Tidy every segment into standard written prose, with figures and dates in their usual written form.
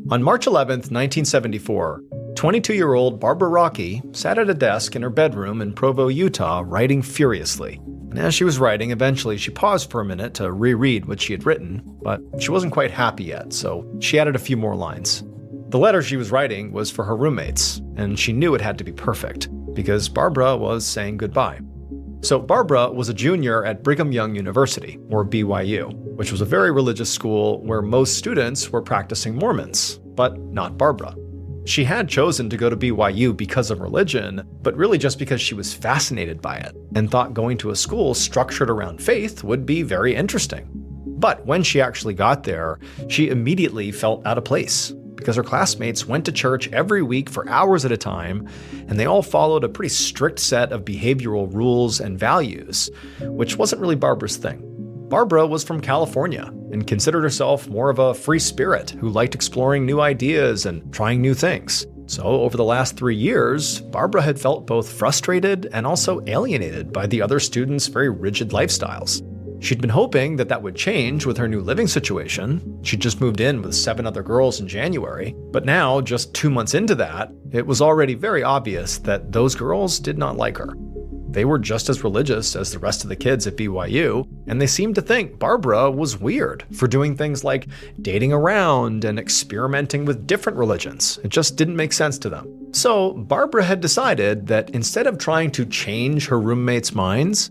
On March 11th, 1974, 22-year-old Barbara Rockey sat at a desk in her bedroom in Provo, Utah, writing furiously. And as she was writing, eventually she paused for a minute to reread what she had written, but she wasn't quite happy yet, so she added a few more lines. The letter she was writing was for her roommates, and she knew it had to be perfect, because Barbara was saying goodbye. So Barbara was a junior at Brigham Young University, or BYU, which was a very religious school where most students were practicing Mormons, but not Barbara. She had chosen to go to BYU because of religion, but really just because she was fascinated by it and thought going to a school structured around faith would be very interesting. But when she actually got there, she immediately felt out of place because her classmates went to church every week for hours at a time, and they all followed a pretty strict set of behavioral rules and values, which wasn't really Barbara's thing. Barbara was from California and considered herself more of a free spirit who liked exploring new ideas and trying new things. So over the last 3 years, Barbara had felt both frustrated and also alienated by the other students' very rigid lifestyles. She'd been hoping that that would change with her new living situation. She'd just moved in with 7 other girls in January, but now, just 2 months into that, it was already very obvious that those girls did not like her. They were just as religious as the rest of the kids at BYU, and they seemed to think Barbara was weird for doing things like dating around and experimenting with different religions. It just didn't make sense to them. So Barbara had decided that instead of trying to change her roommates' minds,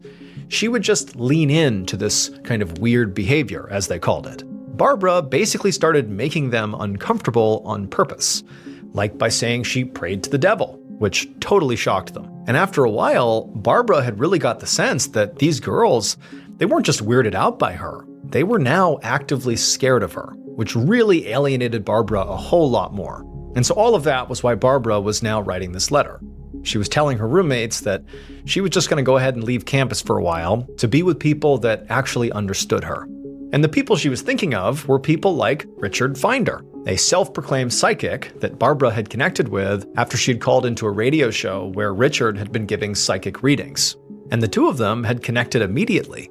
she would just lean into this kind of weird behavior, as they called it. Barbara basically started making them uncomfortable on purpose, like by saying she prayed to the devil, which totally shocked them. And after a while, Barbara had really got the sense that these girls, they weren't just weirded out by her, they were now actively scared of her, which really alienated Barbara a whole lot more. And so all of that was why Barbara was now writing this letter. She was telling her roommates that she was just going to go ahead and leave campus for a while to be with people that actually understood her. And the people she was thinking of were people like Richard Finder, a self-proclaimed psychic that Barbara had connected with after she'd called into a radio show where Richard had been giving psychic readings. And the two of them had connected immediately,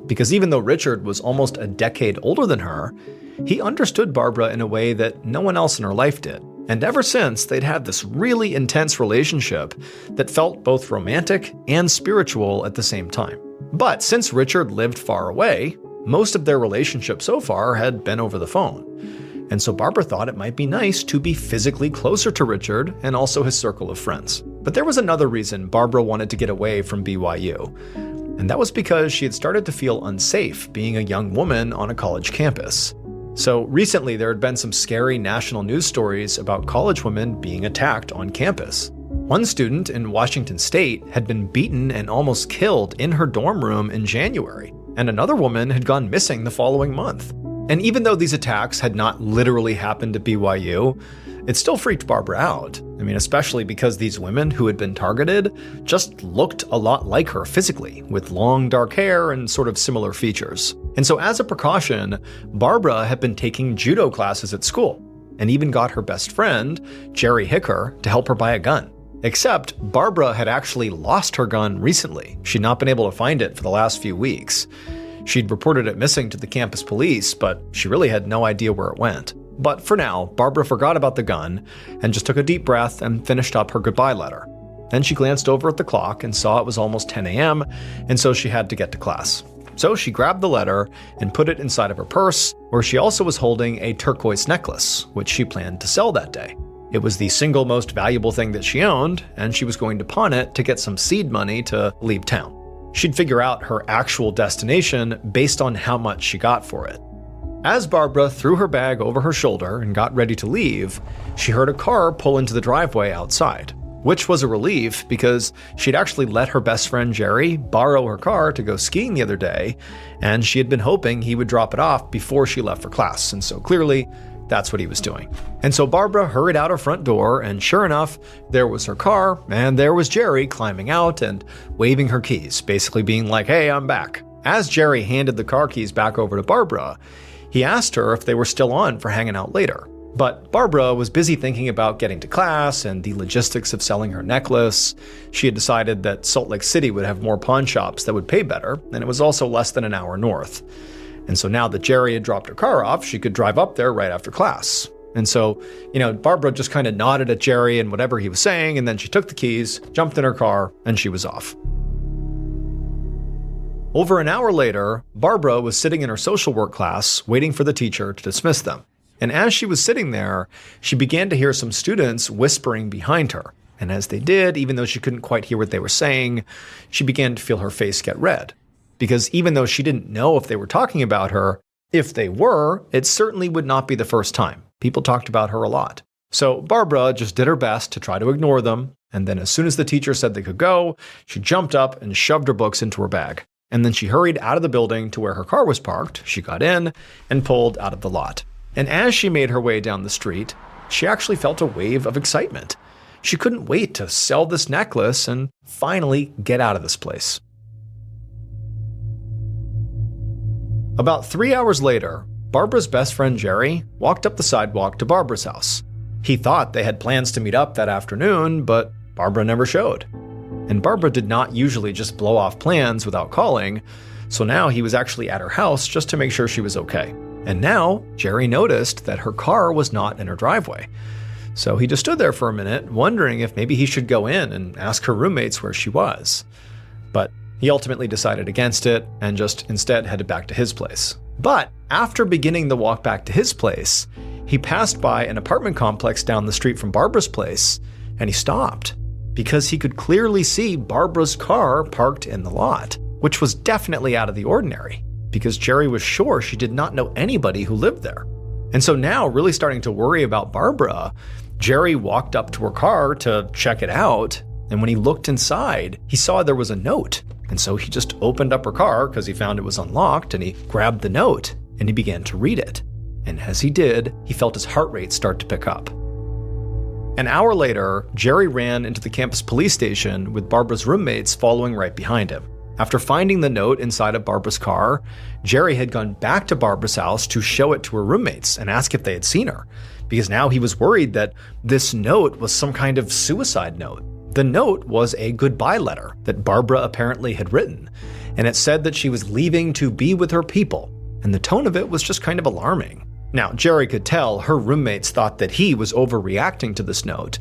because even though Richard was almost a decade older than her, he understood Barbara in a way that no one else in her life did. And ever since, they'd had this really intense relationship that felt both romantic and spiritual at the same time. But since Richard lived far away, most of their relationship so far had been over the phone. And so Barbara thought it might be nice to be physically closer to Richard and also his circle of friends. But there was another reason Barbara wanted to get away from BYU. And that was because she had started to feel unsafe being a young woman on a college campus. So recently there had been some scary national news stories about college women being attacked on campus. One student in Washington State had been beaten and almost killed in her dorm room in January, and another woman had gone missing the following month. And even though these attacks had not literally happened at BYU, it still freaked Barbara out. I mean, especially because these women who had been targeted just looked a lot like her physically, with long dark hair and sort of similar features. And so as a precaution, Barbara had been taking judo classes at school, and even got her best friend, Jerry Hicker, to help her buy a gun. Except Barbara had actually lost her gun recently. She'd not been able to find it for the last few weeks. She'd reported it missing to the campus police, but she really had no idea where it went. But for now, Barbara forgot about the gun and just took a deep breath and finished up her goodbye letter. Then she glanced over at the clock and saw it was almost 10 a.m., and so she had to get to class. So she grabbed the letter and put it inside of her purse, where she also was holding a turquoise necklace, which she planned to sell that day. It was the single most valuable thing that she owned, and she was going to pawn it to get some seed money to leave town. She'd figure out her actual destination based on how much she got for it. As Barbara threw her bag over her shoulder and got ready to leave, she heard a car pull into the driveway outside, which was a relief because she'd actually let her best friend Jerry borrow her car to go skiing the other day, and she had been hoping he would drop it off before she left for class, and so clearly, that's what he was doing. And so Barbara hurried out her front door, and sure enough, there was her car, and there was Jerry climbing out and waving her keys, basically being like, "Hey, I'm back." As Jerry handed the car keys back over to Barbara, he asked her if they were still on for hanging out later. But Barbara was busy thinking about getting to class and the logistics of selling her necklace. She had decided that Salt Lake City would have more pawn shops that would pay better, and it was also less than an hour north. And so now that Jerry had dropped her car off, she could drive up there right after class. And so, Barbara just kind of nodded at Jerry and whatever he was saying, and then she took the keys, jumped in her car, and she was off. Over an hour later, Barbara was sitting in her social work class waiting for the teacher to dismiss them. And as she was sitting there, she began to hear some students whispering behind her. And as they did, even though she couldn't quite hear what they were saying, she began to feel her face get red. Because even though she didn't know if they were talking about her, if they were, it certainly would not be the first time. People talked about her a lot. So Barbara just did her best to try to ignore them. And then as soon as the teacher said they could go, she jumped up and shoved her books into her bag. And then she hurried out of the building to where her car was parked. She got in and pulled out of the lot. And as she made her way down the street, she actually felt a wave of excitement. She couldn't wait to sell this necklace and finally get out of this place. About 3 hours later, Barbara's best friend Jerry walked up the sidewalk to Barbara's house. He thought they had plans to meet up that afternoon, but Barbara never showed. And Barbara did not usually just blow off plans without calling, so now he was actually at her house just to make sure she was okay. And now Jerry noticed that her car was not in her driveway. So he just stood there for a minute, wondering if maybe he should go in and ask her roommates where she was. But he ultimately decided against it and just instead headed back to his place. But after beginning the walk back to his place, he passed by an apartment complex down the street from Barbara's place, and he stopped because he could clearly see Barbara's car parked in the lot, which was definitely out of the ordinary because Jerry was sure she did not know anybody who lived there. And so now, really starting to worry about Barbara, Jerry walked up to her car to check it out, and when he looked inside, he saw there was a note. And so he just opened up her car because he found it was unlocked, and he grabbed the note and he began to read it. And as he did, he felt his heart rate start to pick up. An hour later, Jerry ran into the campus police station with Barbara's roommates following right behind him. After finding the note inside of Barbara's car, Jerry had gone back to Barbara's house to show it to her roommates and ask if they had seen her, because now he was worried that this note was some kind of suicide note. The note was a goodbye letter that Barbara apparently had written, and it said that she was leaving to be with her people, and the tone of it was just kind of alarming. Now, Jerry could tell her roommates thought that he was overreacting to this note,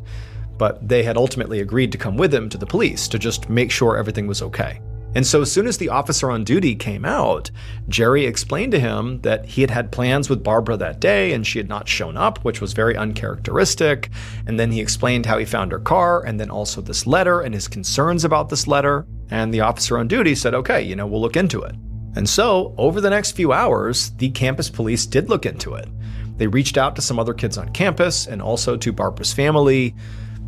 but they had ultimately agreed to come with him to the police to just make sure everything was okay. And so as soon as the officer on duty came out, Jerry explained to him that he had had plans with Barbara that day and she had not shown up, which was very uncharacteristic. And then he explained how he found her car and then also this letter and his concerns about this letter. And the officer on duty said, okay, we'll look into it. And so over the next few hours, the campus police did look into it. They reached out to some other kids on campus and also to Barbara's family,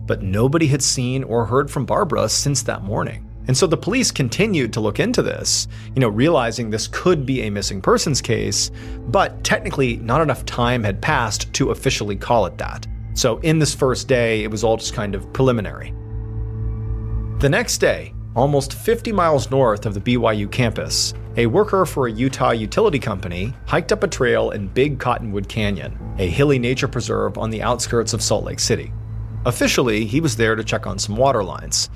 but nobody had seen or heard from Barbara since that morning. And so the police continued to look into this, realizing this could be a missing persons case, but technically not enough time had passed to officially call it that. So in this first day, it was all just kind of preliminary. The next day, almost 50 miles north of the BYU campus, a worker for a Utah utility company hiked up a trail in Big Cottonwood Canyon, a hilly nature preserve on the outskirts of Salt Lake City. Officially, he was there to check on some water lines.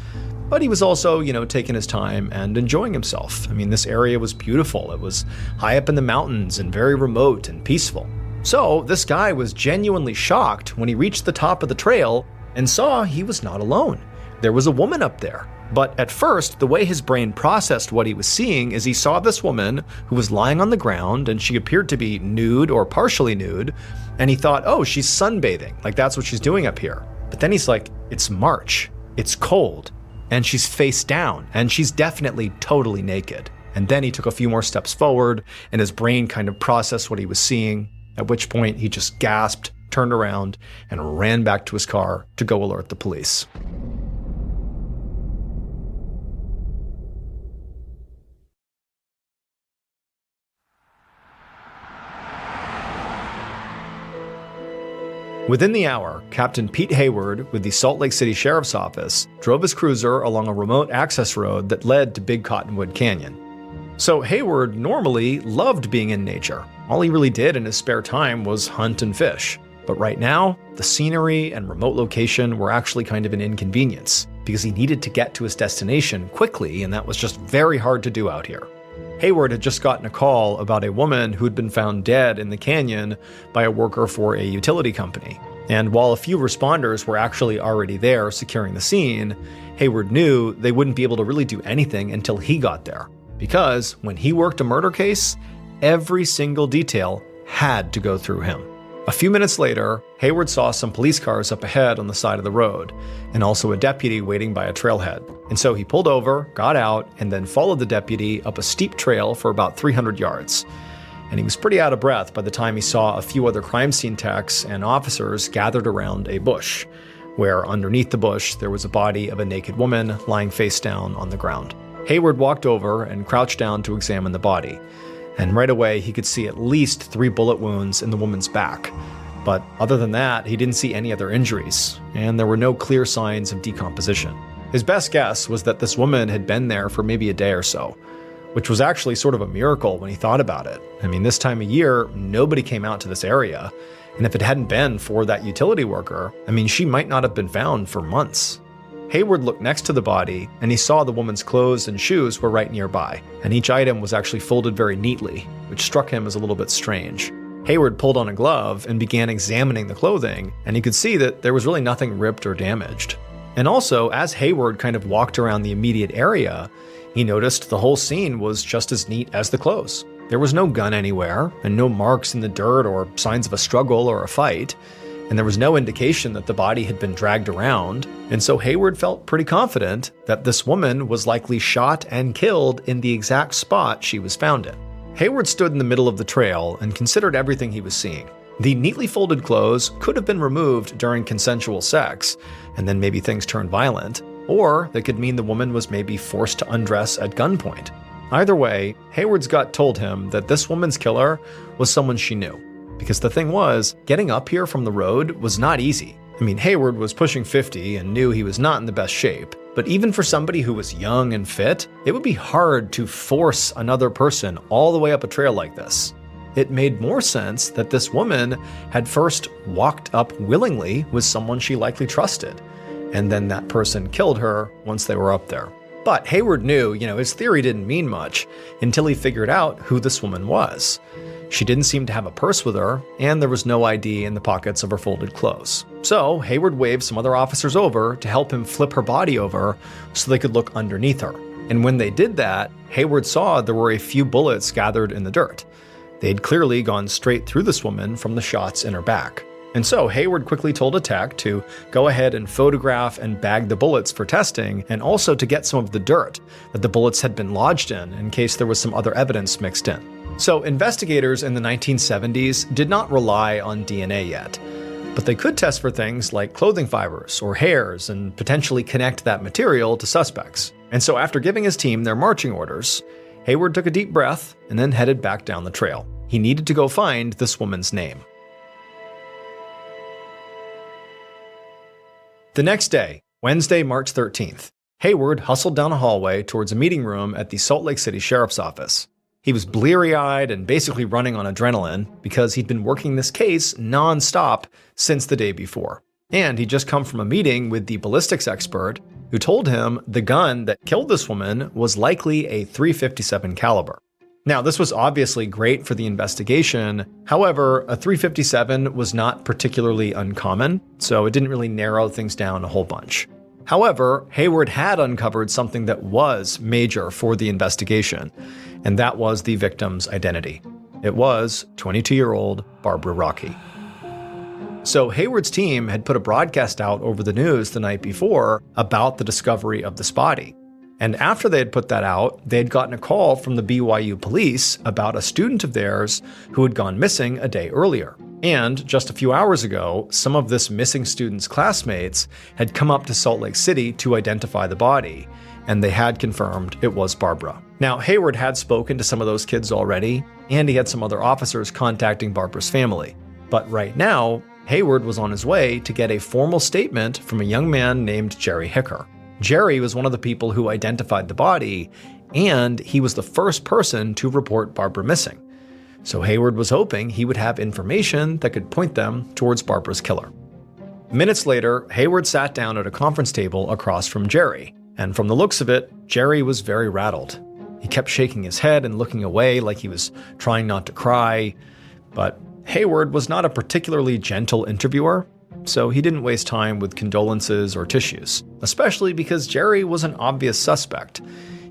But he was also, taking his time and enjoying himself. This area was beautiful. It was high up in the mountains and very remote and peaceful. So this guy was genuinely shocked when he reached the top of the trail and saw he was not alone. There was a woman up there. But at first, the way his brain processed what he was seeing is he saw this woman who was lying on the ground and she appeared to be nude or partially nude. And he thought, oh, she's sunbathing. Like that's what she's doing up here. But then he's like, it's March. It's cold. And she's face down, and she's definitely totally naked. And then he took a few more steps forward, and his brain kind of processed what he was seeing, at which point he just gasped, turned around, and ran back to his car to go alert the police. Within the hour, Captain Pete Hayward with the Salt Lake City Sheriff's Office drove his cruiser along a remote access road that led to Big Cottonwood Canyon. So Hayward normally loved being in nature. All he really did in his spare time was hunt and fish. But right now, the scenery and remote location were actually kind of an inconvenience because he needed to get to his destination quickly, and that was just very hard to do out here. Hayward had just gotten a call about a woman who had been found dead in the canyon by a worker for a utility company. And while a few responders were actually already there securing the scene, Hayward knew they wouldn't be able to really do anything until he got there. Because when he worked a murder case, every single detail had to go through him. A few minutes later, Hayward saw some police cars up ahead on the side of the road, and also a deputy waiting by a trailhead. And so he pulled over, got out, and then followed the deputy up a steep trail for about 300 yards. And he was pretty out of breath by the time he saw a few other crime scene techs and officers gathered around a bush, where underneath the bush there was a body of a naked woman lying face down on the ground. Hayward walked over and crouched down to examine the body. And right away, he could see at least 3 bullet wounds in the woman's back. But other than that, he didn't see any other injuries, and there were no clear signs of decomposition. His best guess was that this woman had been there for maybe a day or so, which was actually sort of a miracle when he thought about it. I mean, this time of year, nobody came out to this area, and if it hadn't been for that utility worker, I mean, she might not have been found for months. Hayward looked next to the body, and he saw the woman's clothes and shoes were right nearby, and each item was actually folded very neatly, which struck him as a little bit strange. Hayward pulled on a glove and began examining the clothing, and he could see that there was really nothing ripped or damaged. And also, as Hayward kind of walked around the immediate area, he noticed the whole scene was just as neat as the clothes. There was no gun anywhere, and no marks in the dirt or signs of a struggle or a fight. And there was no indication that the body had been dragged around, and so Hayward felt pretty confident that this woman was likely shot and killed in the exact spot she was found in. Hayward stood in the middle of the trail and considered everything he was seeing. The neatly folded clothes could have been removed during consensual sex, and then maybe things turned violent, or they could mean the woman was maybe forced to undress at gunpoint. Either way, Hayward's gut told him that this woman's killer was someone she knew. Because the thing was, getting up here from the road was not easy. I mean, Hayward was pushing 50 and knew he was not in the best shape. But even for somebody who was young and fit, it would be hard to force another person all the way up a trail like this. It made more sense that this woman had first walked up willingly with someone she likely trusted, and then that person killed her once they were up there. But Hayward knew, his theory didn't mean much until he figured out who this woman was. She didn't seem to have a purse with her, and there was no ID in the pockets of her folded clothes. So Hayward waved some other officers over to help him flip her body over so they could look underneath her. And when they did that, Hayward saw there were a few bullets gathered in the dirt. They'd clearly gone straight through this woman from the shots in her back. And so Hayward quickly told a tech to go ahead and photograph and bag the bullets for testing, and also to get some of the dirt that the bullets had been lodged in case there was some other evidence mixed in. So investigators in the 1970s did not rely on DNA yet, but they could test for things like clothing fibers or hairs and potentially connect that material to suspects. And so after giving his team their marching orders, Hayward took a deep breath and then headed back down the trail. He needed to go find this woman's name. The next day, Wednesday, March 13th, Hayward hustled down a hallway towards a meeting room at the Salt Lake City Sheriff's Office. He was bleary-eyed and basically running on adrenaline because he'd been working this case non-stop since the day before. And he'd just come from a meeting with the ballistics expert who told him the gun that killed this woman was likely a .357 caliber. Now, this was obviously great for the investigation. However, a .357 was not particularly uncommon, so it didn't really narrow things down a whole bunch. However, Hayward had uncovered something that was major for the investigation, and that was the victim's identity. It was 22-year-old Barbara Rockey. So Hayward's team had put a broadcast out over the news the night before about the discovery of this body. And after they had put that out, they had gotten a call from the BYU police about a student of theirs who had gone missing a day earlier. And just a few hours ago, some of this missing student's classmates had come up to Salt Lake City to identify the body, and they had confirmed it was Barbara. Now, Hayward had spoken to some of those kids already, and he had some other officers contacting Barbara's family. But right now, Hayward was on his way to get a formal statement from a young man named Jerry Hicker. Jerry was one of the people who identified the body, and he was the first person to report Barbara missing. So Hayward was hoping he would have information that could point them towards Barbara's killer. Minutes later, Hayward sat down at a conference table across from Jerry, and from the looks of it, Jerry was very rattled. He kept shaking his head and looking away like he was trying not to cry. But Hayward was not a particularly gentle interviewer, so he didn't waste time with condolences or tissues, especially because Jerry was an obvious suspect.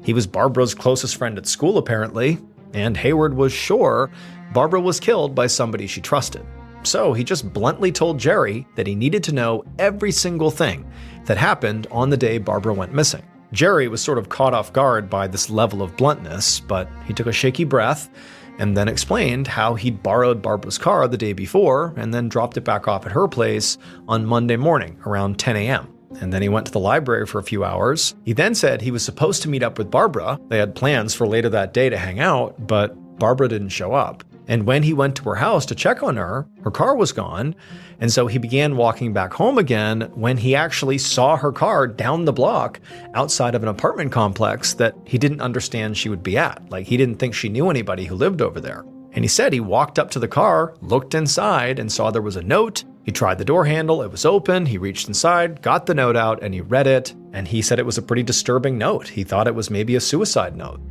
He was Barbara's closest friend at school, apparently, and Hayward was sure Barbara was killed by somebody she trusted. So he just bluntly told Jerry that he needed to know every single thing that happened on the day Barbara went missing. Jerry was sort of caught off guard by this level of bluntness, but he took a shaky breath and then explained how he'd borrowed Barbara's car the day before and then dropped it back off at her place on Monday morning around 10 a.m. And then he went to the library for a few hours. He then said he was supposed to meet up with Barbara. They had plans for later that day to hang out, but Barbara didn't show up. And when he went to her house to check on her car was gone, and so he began walking back home again when he actually saw her car down the block outside of an apartment complex that he didn't understand she would be at. Like, he didn't think she knew anybody who lived over there. And he said he walked up to the car, looked inside, and saw there was a note. He tried the door handle, it was open, he reached inside, got the note out, and he read it, and he said it was a pretty disturbing note. He thought it was maybe a suicide note.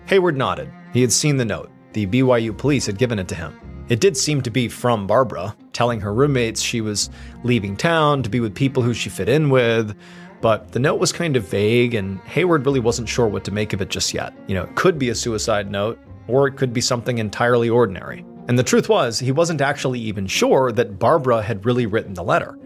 Hayward nodded. He had seen the note. The BYU police had given it to him. It did seem to be from Barbara, telling her roommates she was leaving town to be with people who she fit in with, but the note was kind of vague, and Hayward really wasn't sure what to make of it just yet. It could be a suicide note, or it could be something entirely ordinary. And the truth was, he wasn't actually even sure that Barbara had really written the letter.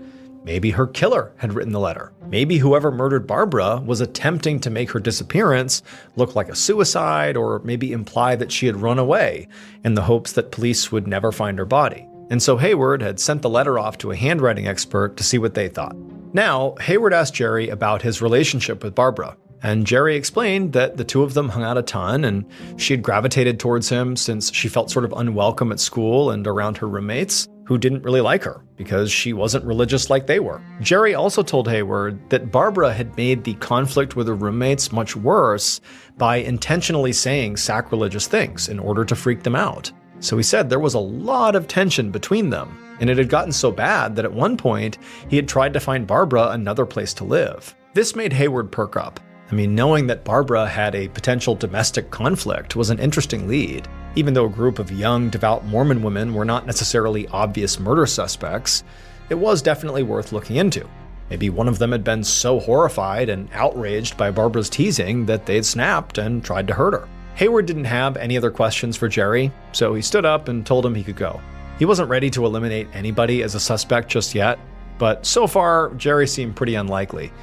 Maybe her killer had written the letter. Maybe whoever murdered Barbara was attempting to make her disappearance look like a suicide, or maybe imply that she had run away in the hopes that police would never find her body. And so Hayward had sent the letter off to a handwriting expert to see what they thought. Now, Hayward asked Jerry about his relationship with Barbara, and Jerry explained that the two of them hung out a ton, and she had gravitated towards him since she felt sort of unwelcome at school and around her roommates, who didn't really like her because she wasn't religious like they were. Jerry also told Hayward that Barbara had made the conflict with her roommates much worse by intentionally saying sacrilegious things in order to freak them out. So he said there was a lot of tension between them, and it had gotten so bad that at one point he had tried to find Barbara another place to live. This made Hayward perk up. Knowing that Barbara had a potential domestic conflict was an interesting lead. Even though a group of young, devout Mormon women were not necessarily obvious murder suspects, it was definitely worth looking into. Maybe one of them had been so horrified and outraged by Barbara's teasing that they'd snapped and tried to hurt her. Hayward didn't have any other questions for Jerry, so he stood up and told him he could go. He wasn't ready to eliminate anybody as a suspect just yet, but so far, Jerry seemed pretty unlikely.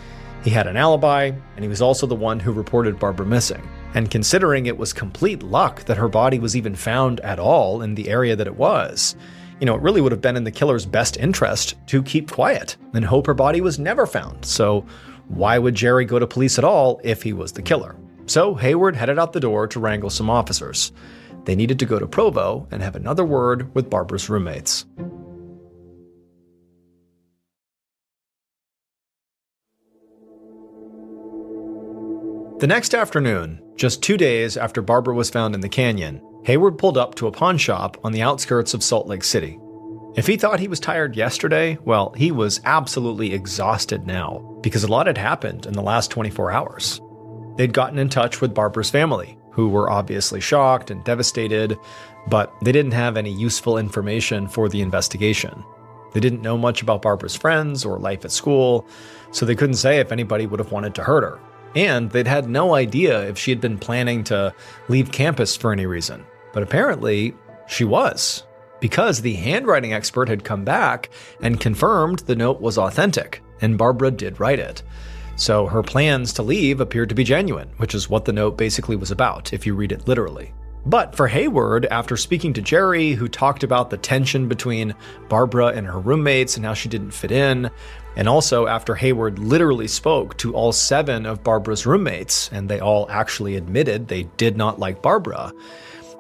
He had an alibi, and he was also the one who reported Barbara missing. And considering it was complete luck that her body was even found at all in the area that it was, it really would have been in the killer's best interest to keep quiet and hope her body was never found. So why would Jerry go to police at all if he was the killer? So Hayward headed out the door to wrangle some officers. They needed to go to Provo and have another word with Barbara's roommates. The next afternoon, just 2 days after Barbara was found in the canyon, Hayward pulled up to a pawn shop on the outskirts of Salt Lake City. If he thought he was tired yesterday, well, he was absolutely exhausted now, because a lot had happened in the last 24 hours. They'd gotten in touch with Barbara's family, who were obviously shocked and devastated, but they didn't have any useful information for the investigation. They didn't know much about Barbara's friends or life at school, so they couldn't say if anybody would have wanted to hurt her. And they'd had no idea if she had been planning to leave campus for any reason. But apparently, she was, because the handwriting expert had come back and confirmed the note was authentic, and Barbara did write it. So her plans to leave appeared to be genuine, which is what the note basically was about, if you read it literally. But for Hayward, after speaking to Jerry, who talked about the tension between Barbara and her roommates and how she didn't fit in, and also after Hayward literally spoke to all 7 of Barbara's roommates, and they all actually admitted they did not like Barbara,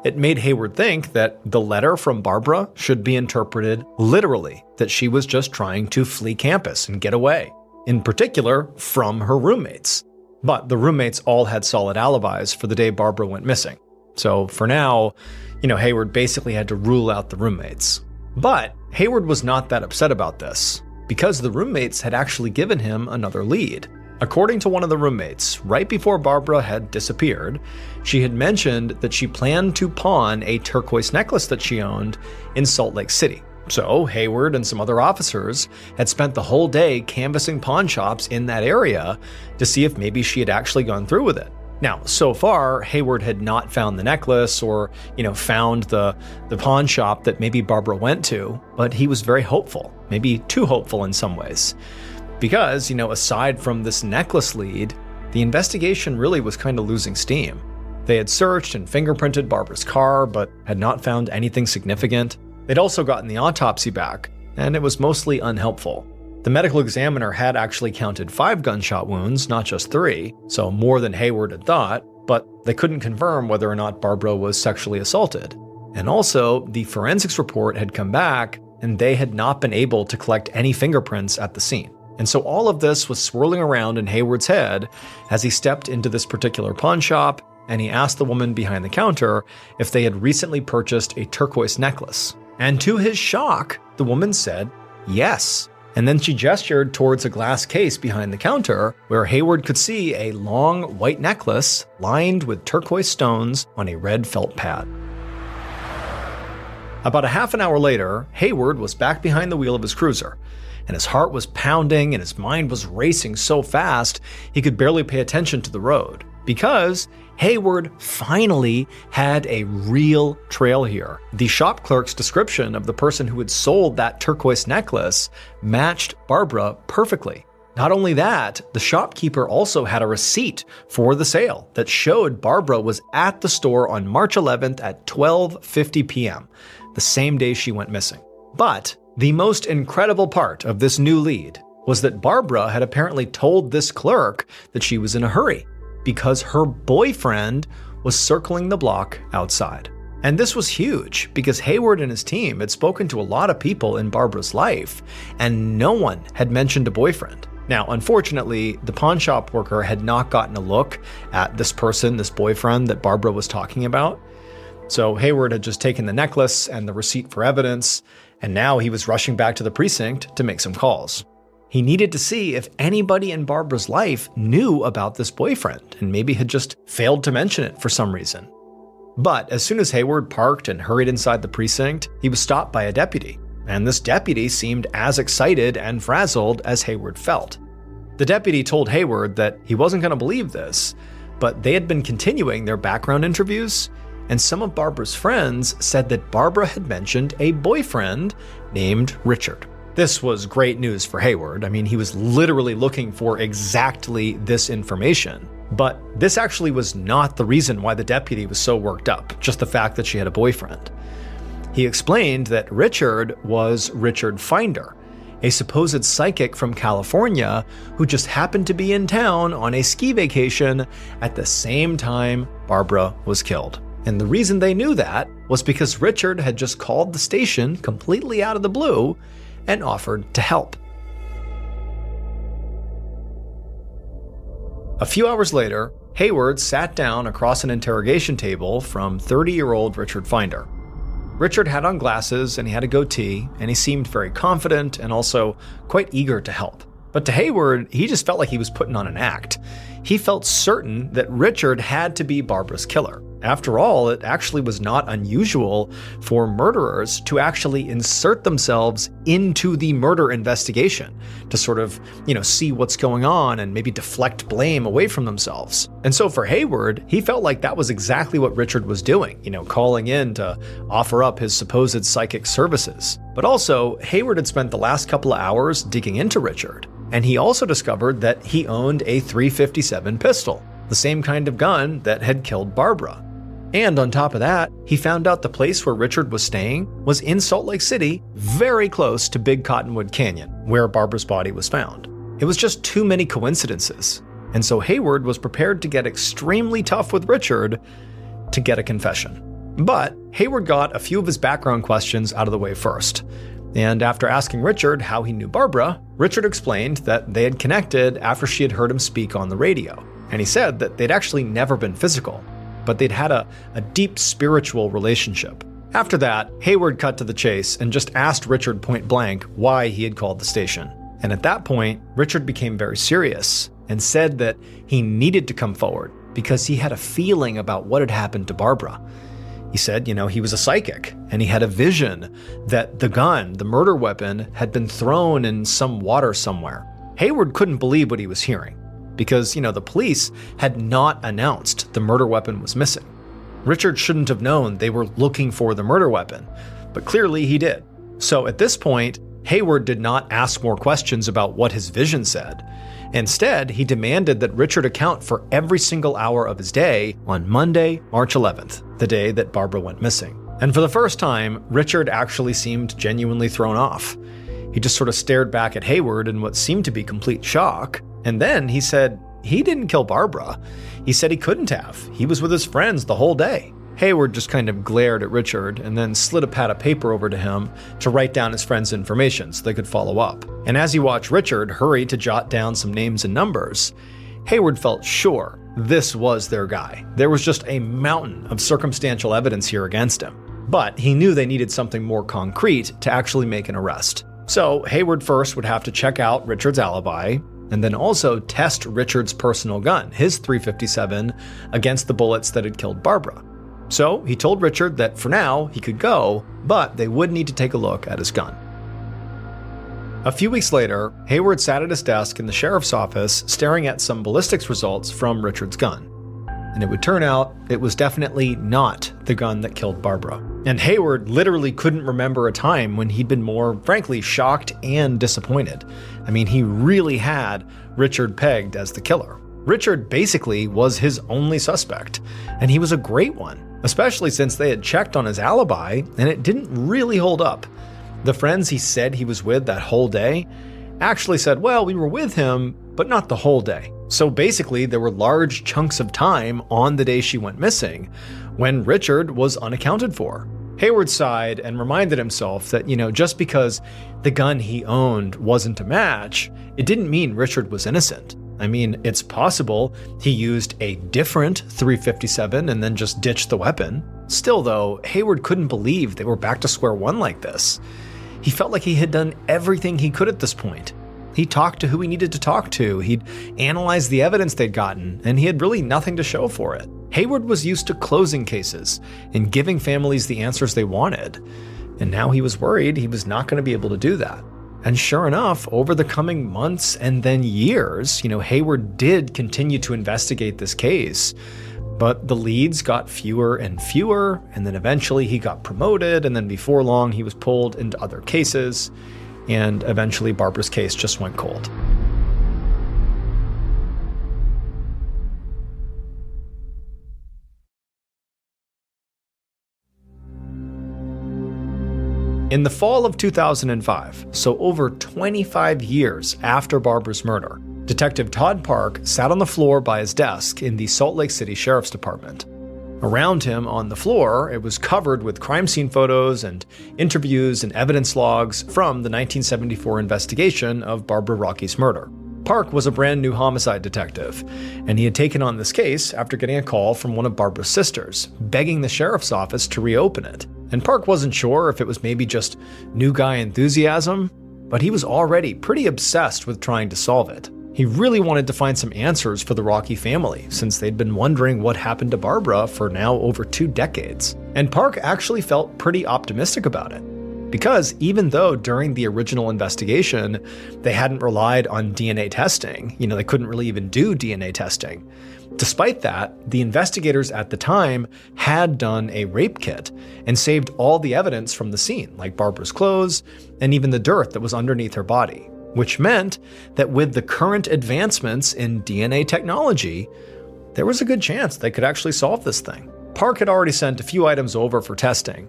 it made Hayward think that the letter from Barbara should be interpreted literally, that she was just trying to flee campus and get away, in particular from her roommates. But the roommates all had solid alibis for the day Barbara went missing. So for now, Hayward basically had to rule out the roommates. But Hayward was not that upset about this, because the roommates had actually given him another lead. According to one of the roommates, right before Barbara had disappeared, she had mentioned that she planned to pawn a turquoise necklace that she owned in Salt Lake City. So Hayward and some other officers had spent the whole day canvassing pawn shops in that area to see if maybe she had actually gone through with it. Now, so far, Hayward had not found the necklace or, found the pawn shop that maybe Barbara went to, but he was very hopeful, maybe too hopeful in some ways. Because, aside from this necklace lead, the investigation really was kind of losing steam. They had searched and fingerprinted Barbara's car, but had not found anything significant. They'd also gotten the autopsy back, and it was mostly unhelpful. The medical examiner had actually counted 5 gunshot wounds, not just 3, so more than Hayward had thought, but they couldn't confirm whether or not Barbara was sexually assaulted. And also, the forensics report had come back, and they had not been able to collect any fingerprints at the scene. And so all of this was swirling around in Hayward's head as he stepped into this particular pawn shop, and he asked the woman behind the counter if they had recently purchased a turquoise necklace. And to his shock, the woman said yes. And then she gestured towards a glass case behind the counter where Hayward could see a long white necklace lined with turquoise stones on a red felt pad. About a half an hour later, Hayward was back behind the wheel of his cruiser, and his heart was pounding and his mind was racing so fast he could barely pay attention to the road. Because Hayward finally had a real trail here. The shop clerk's description of the person who had sold that turquoise necklace matched Barbara perfectly. Not only that, the shopkeeper also had a receipt for the sale that showed Barbara was at the store on March 11th at 12:50 p.m., the same day she went missing. But the most incredible part of this new lead was that Barbara had apparently told this clerk that she was in a hurry, because her boyfriend was circling the block outside. And this was huge because Hayward and his team had spoken to a lot of people in Barbara's life, and no one had mentioned a boyfriend. Now, unfortunately, the pawn shop worker had not gotten a look at this person, this boyfriend that Barbara was talking about. So Hayward had just taken the necklace and the receipt for evidence, and now he was rushing back to the precinct to make some calls. He needed to see if anybody in Barbara's life knew about this boyfriend and maybe had just failed to mention it for some reason. But as soon as Hayward parked and hurried inside the precinct, he was stopped by a deputy, and this deputy seemed as excited and frazzled as Hayward felt. The deputy told Hayward that he wasn't going to believe this, but they had been continuing their background interviews, and some of Barbara's friends said that Barbara had mentioned a boyfriend named Richard. This was great news for Hayward. I mean, he was literally looking for exactly this information. But this actually was not the reason why the deputy was so worked up, just the fact that she had a boyfriend. He explained that Richard was Richard Finder, a supposed psychic from California who just happened to be in town on a ski vacation at the same time Barbara was killed. And the reason they knew that was because Richard had just called the station completely out of the blue and offered to help. A few hours later, Hayward sat down across an interrogation table from 30-year-old Richard Finder. Richard had on glasses and he had a goatee, and he seemed very confident and also quite eager to help. But to Hayward, he just felt like he was putting on an act. He felt certain that Richard had to be Barbara's killer. After all, it actually was not unusual for murderers to actually insert themselves into the murder investigation to sort of, see what's going on and maybe deflect blame away from themselves. And so for Hayward, he felt like that was exactly what Richard was doing, calling in to offer up his supposed psychic services. But also, Hayward had spent the last couple of hours digging into Richard, and he also discovered that he owned a .357 pistol, the same kind of gun that had killed Barbara. And on top of that, he found out the place where Richard was staying was in Salt Lake City, very close to Big Cottonwood Canyon, where Barbara's body was found. It was just too many coincidences. And so Hayward was prepared to get extremely tough with Richard to get a confession. But Hayward got a few of his background questions out of the way first. And after asking Richard how he knew Barbara, Richard explained that they had connected after she had heard him speak on the radio. And he said that they'd actually never been physical, but they'd had a deep spiritual relationship. After that, Hayward cut to the chase and just asked Richard point blank why he had called the station. And at that point, Richard became very serious, and said that he needed to come forward because he had a feeling about what had happened to Barbara. He said, he was a psychic, and he had a vision that the gun, the murder weapon, had been thrown in some water somewhere. Hayward couldn't believe what he was hearing because, the police had not announced the murder weapon was missing. Richard shouldn't have known they were looking for the murder weapon, but clearly he did. So at this point, Hayward did not ask more questions about what his vision said. Instead, he demanded that Richard account for every single hour of his day on Monday, March 11th, the day that Barbara went missing. And for the first time, Richard actually seemed genuinely thrown off. He just sort of stared back at Hayward in what seemed to be complete shock. And then he said he didn't kill Barbara. He said he couldn't have. He was with his friends the whole day. Hayward just kind of glared at Richard and then slid a pad of paper over to him to write down his friend's information so they could follow up. And as he watched Richard hurry to jot down some names and numbers, Hayward felt sure this was their guy. There was just a mountain of circumstantial evidence here against him. But he knew they needed something more concrete to actually make an arrest. So Hayward first would have to check out Richard's alibi, and then also test Richard's personal gun, his .357, against the bullets that had killed Barbara. So he told Richard that for now he could go, but they would need to take a look at his gun. A few weeks later, Hayward sat at his desk in the sheriff's office staring at some ballistics results from Richard's gun. And it would turn out it was definitely not the gun that killed Barbara. And Hayward literally couldn't remember a time when he'd been more, frankly, shocked and disappointed. I mean, he really had Richard pegged as the killer. Richard basically was his only suspect, and he was a great one, especially since they had checked on his alibi and it didn't really hold up. The friends he said he was with that whole day actually said, well, we were with him, but not the whole day. So basically, there were large chunks of time on the day she went missing when Richard was unaccounted for. Hayward sighed and reminded himself that, just because the gun he owned wasn't a match, it didn't mean Richard was innocent. I mean, it's possible he used a different .357 and then just ditched the weapon. Still, though, Hayward couldn't believe they were back to square one like this. He felt like he had done everything he could at this point. He talked to who he needed to talk to, he'd analyzed the evidence they'd gotten, and he had really nothing to show for it. Hayward was used to closing cases and giving families the answers they wanted, and now he was worried he was not going to be able to do that. And sure enough, over the coming months and then years, Hayward did continue to investigate this case, but the leads got fewer and fewer, and then eventually he got promoted, and then before long he was pulled into other cases, and eventually Barbara's case just went cold. In the fall of 2005, so over 25 years after Barbara's murder, Detective Todd Park sat on the floor by his desk in the Salt Lake City Sheriff's Department. Around him on the floor, it was covered with crime scene photos and interviews and evidence logs from the 1974 investigation of Barbara Rocky's murder. Park was a brand new homicide detective, and he had taken on this case after getting a call from one of Barbara's sisters, begging the sheriff's office to reopen it. And Park wasn't sure if it was maybe just new guy enthusiasm, but he was already pretty obsessed with trying to solve it. He really wanted to find some answers for the Rocky family, since they'd been wondering what happened to Barbara for now over 2 decades. And Park actually felt pretty optimistic about it. Because even though during the original investigation, they hadn't relied on DNA testing, they couldn't really even do DNA testing. Despite that, the investigators at the time had done a rape kit and saved all the evidence from the scene, like Barbara's clothes and even the dirt that was underneath her body. Which meant that with the current advancements in DNA technology, there was a good chance they could actually solve this thing. Park had already sent a few items over for testing,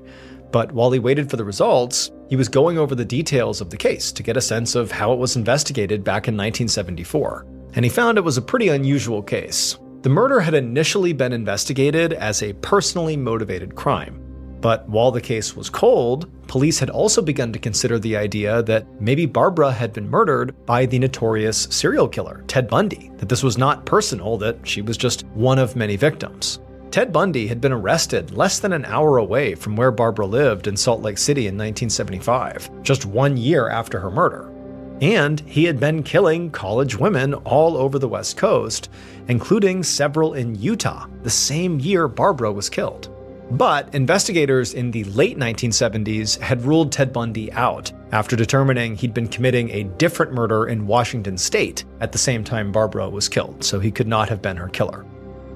but while he waited for the results, he was going over the details of the case to get a sense of how it was investigated back in 1974. And he found it was a pretty unusual case. The murder had initially been investigated as a personally motivated crime. But while the case was cold, police had also begun to consider the idea that maybe Barbara had been murdered by the notorious serial killer, Ted Bundy, that this was not personal, that she was just one of many victims. Ted Bundy had been arrested less than an hour away from where Barbara lived in Salt Lake City in 1975, just 1 year after her murder. And he had been killing college women all over the West Coast, including several in Utah, the same year Barbara was killed. But investigators in the late 1970s had ruled Ted Bundy out after determining he'd been committing a different murder in Washington state at the same time Barbara was killed, so he could not have been her killer.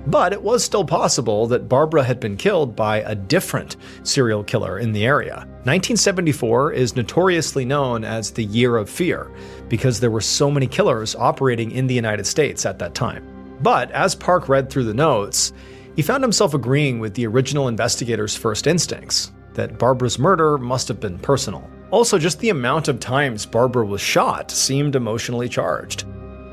But it was still possible that Barbara had been killed by a different serial killer in the area. 1974 is notoriously known as the Year of Fear because there were so many killers operating in the United States at that time. But as Park read through the notes, he found himself agreeing with the original investigator's first instincts, that Barbara's murder must have been personal. Also, just the amount of times Barbara was shot seemed emotionally charged.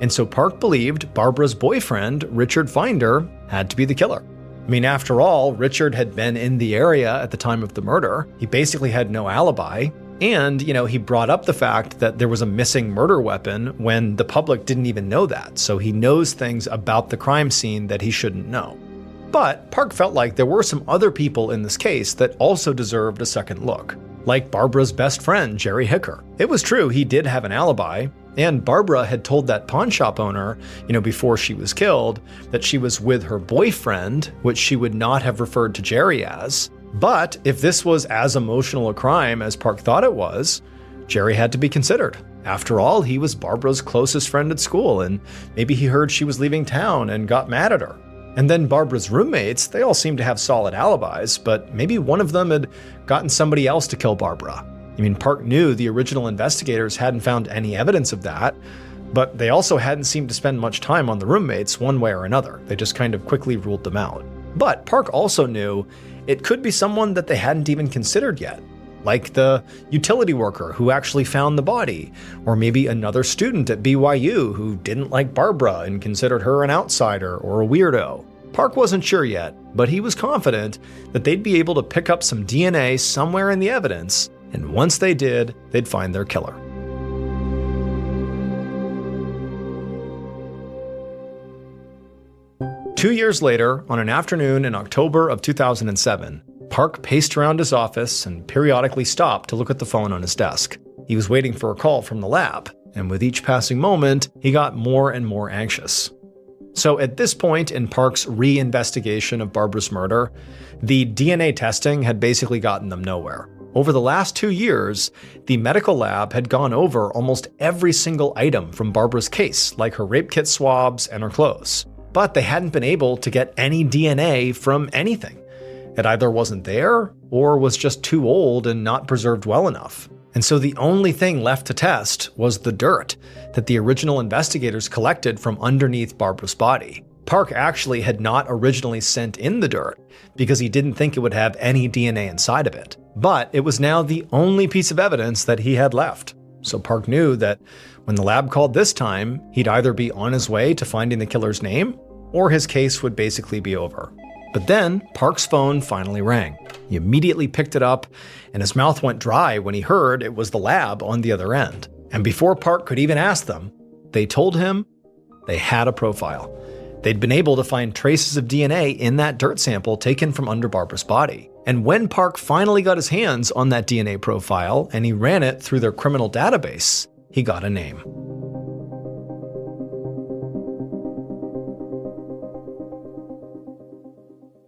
And so Park believed Barbara's boyfriend, Richard Finder, had to be the killer. I mean, after all, Richard had been in the area at the time of the murder. He basically had no alibi. And, he brought up the fact that there was a missing murder weapon when the public didn't even know that. So he knows things about the crime scene that he shouldn't know. But Park felt like there were some other people in this case that also deserved a second look, like Barbara's best friend, Jerry Hicker. It was true he did have an alibi, and Barbara had told that pawn shop owner, before she was killed, that she was with her boyfriend, which she would not have referred to Jerry as. But if this was as emotional a crime as Park thought it was, Jerry had to be considered. After all, he was Barbara's closest friend at school, and maybe he heard she was leaving town and got mad at her. And then Barbara's roommates, they all seemed to have solid alibis, but maybe one of them had gotten somebody else to kill Barbara. I mean, Park knew the original investigators hadn't found any evidence of that, but they also hadn't seemed to spend much time on the roommates one way or another. They just kind of quickly ruled them out. But Park also knew it could be someone that they hadn't even considered yet, like the utility worker who actually found the body, or maybe another student at BYU who didn't like Barbara and considered her an outsider or a weirdo. Park wasn't sure yet, but he was confident that they'd be able to pick up some DNA somewhere in the evidence, and once they did, they'd find their killer. Two years later, on an afternoon in October of 2007, Park paced around his office and periodically stopped to look at the phone on his desk. He was waiting for a call from the lab, and with each passing moment, he got more and more anxious. So at this point in Park's re-investigation of Barbara's murder, the DNA testing had basically gotten them nowhere. Over the last 2 years, the medical lab had gone over almost every single item from Barbara's case, like her rape kit swabs and her clothes. But they hadn't been able to get any DNA from anything. It either wasn't there or was just too old and not preserved well enough. And so the only thing left to test was the dirt that the original investigators collected from underneath Barbara's body. Park actually had not originally sent in the dirt because he didn't think it would have any DNA inside of it. But it was now the only piece of evidence that he had left. So Park knew that when the lab called this time, he'd either be on his way to finding the killer's name, or his case would basically be over. But then Park's phone finally rang. He immediately picked it up, and his mouth went dry when he heard it was the lab on the other end. And before Park could even ask them, they told him they had a profile. They'd been able to find traces of DNA in that dirt sample taken from under Barbara's body. And when Park finally got his hands on that DNA profile and he ran it through their criminal database, he got a name.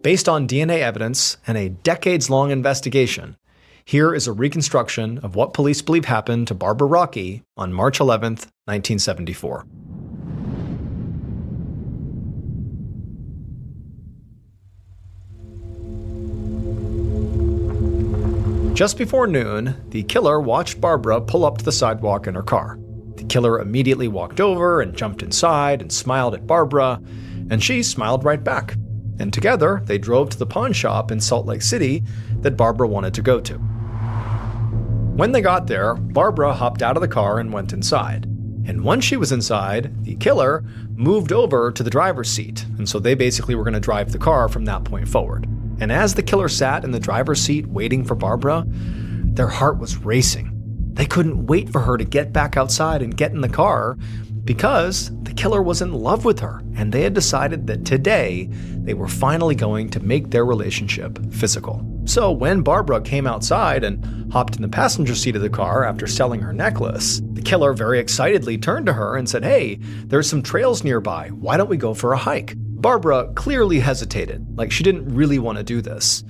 Based on DNA evidence and a decades-long investigation, here is a reconstruction of what police believe happened to Barbara Rockey on March 11th, 1974. Just before noon, the killer watched Barbara pull up to the sidewalk in her car. The killer immediately walked over and jumped inside and smiled at Barbara, and she smiled right back. And together, they drove to the pawn shop in Salt Lake City that Barbara wanted to go to. When they got there, Barbara hopped out of the car and went inside. And once she was inside, the killer moved over to the driver's seat, and so they basically were going to drive the car from that point forward. And as the killer sat in the driver's seat waiting for Barbara, their heart was racing. They couldn't wait for her to get back outside and get in the car, because the killer was in love with her, and they had decided that today they were finally going to make their relationship physical. So when Barbara came outside and hopped in the passenger seat of the car after selling her necklace, the killer very excitedly turned to her and said, "Hey, there's some trails nearby. Why don't we go for a hike?" Barbara clearly hesitated, like she didn't really want to do this.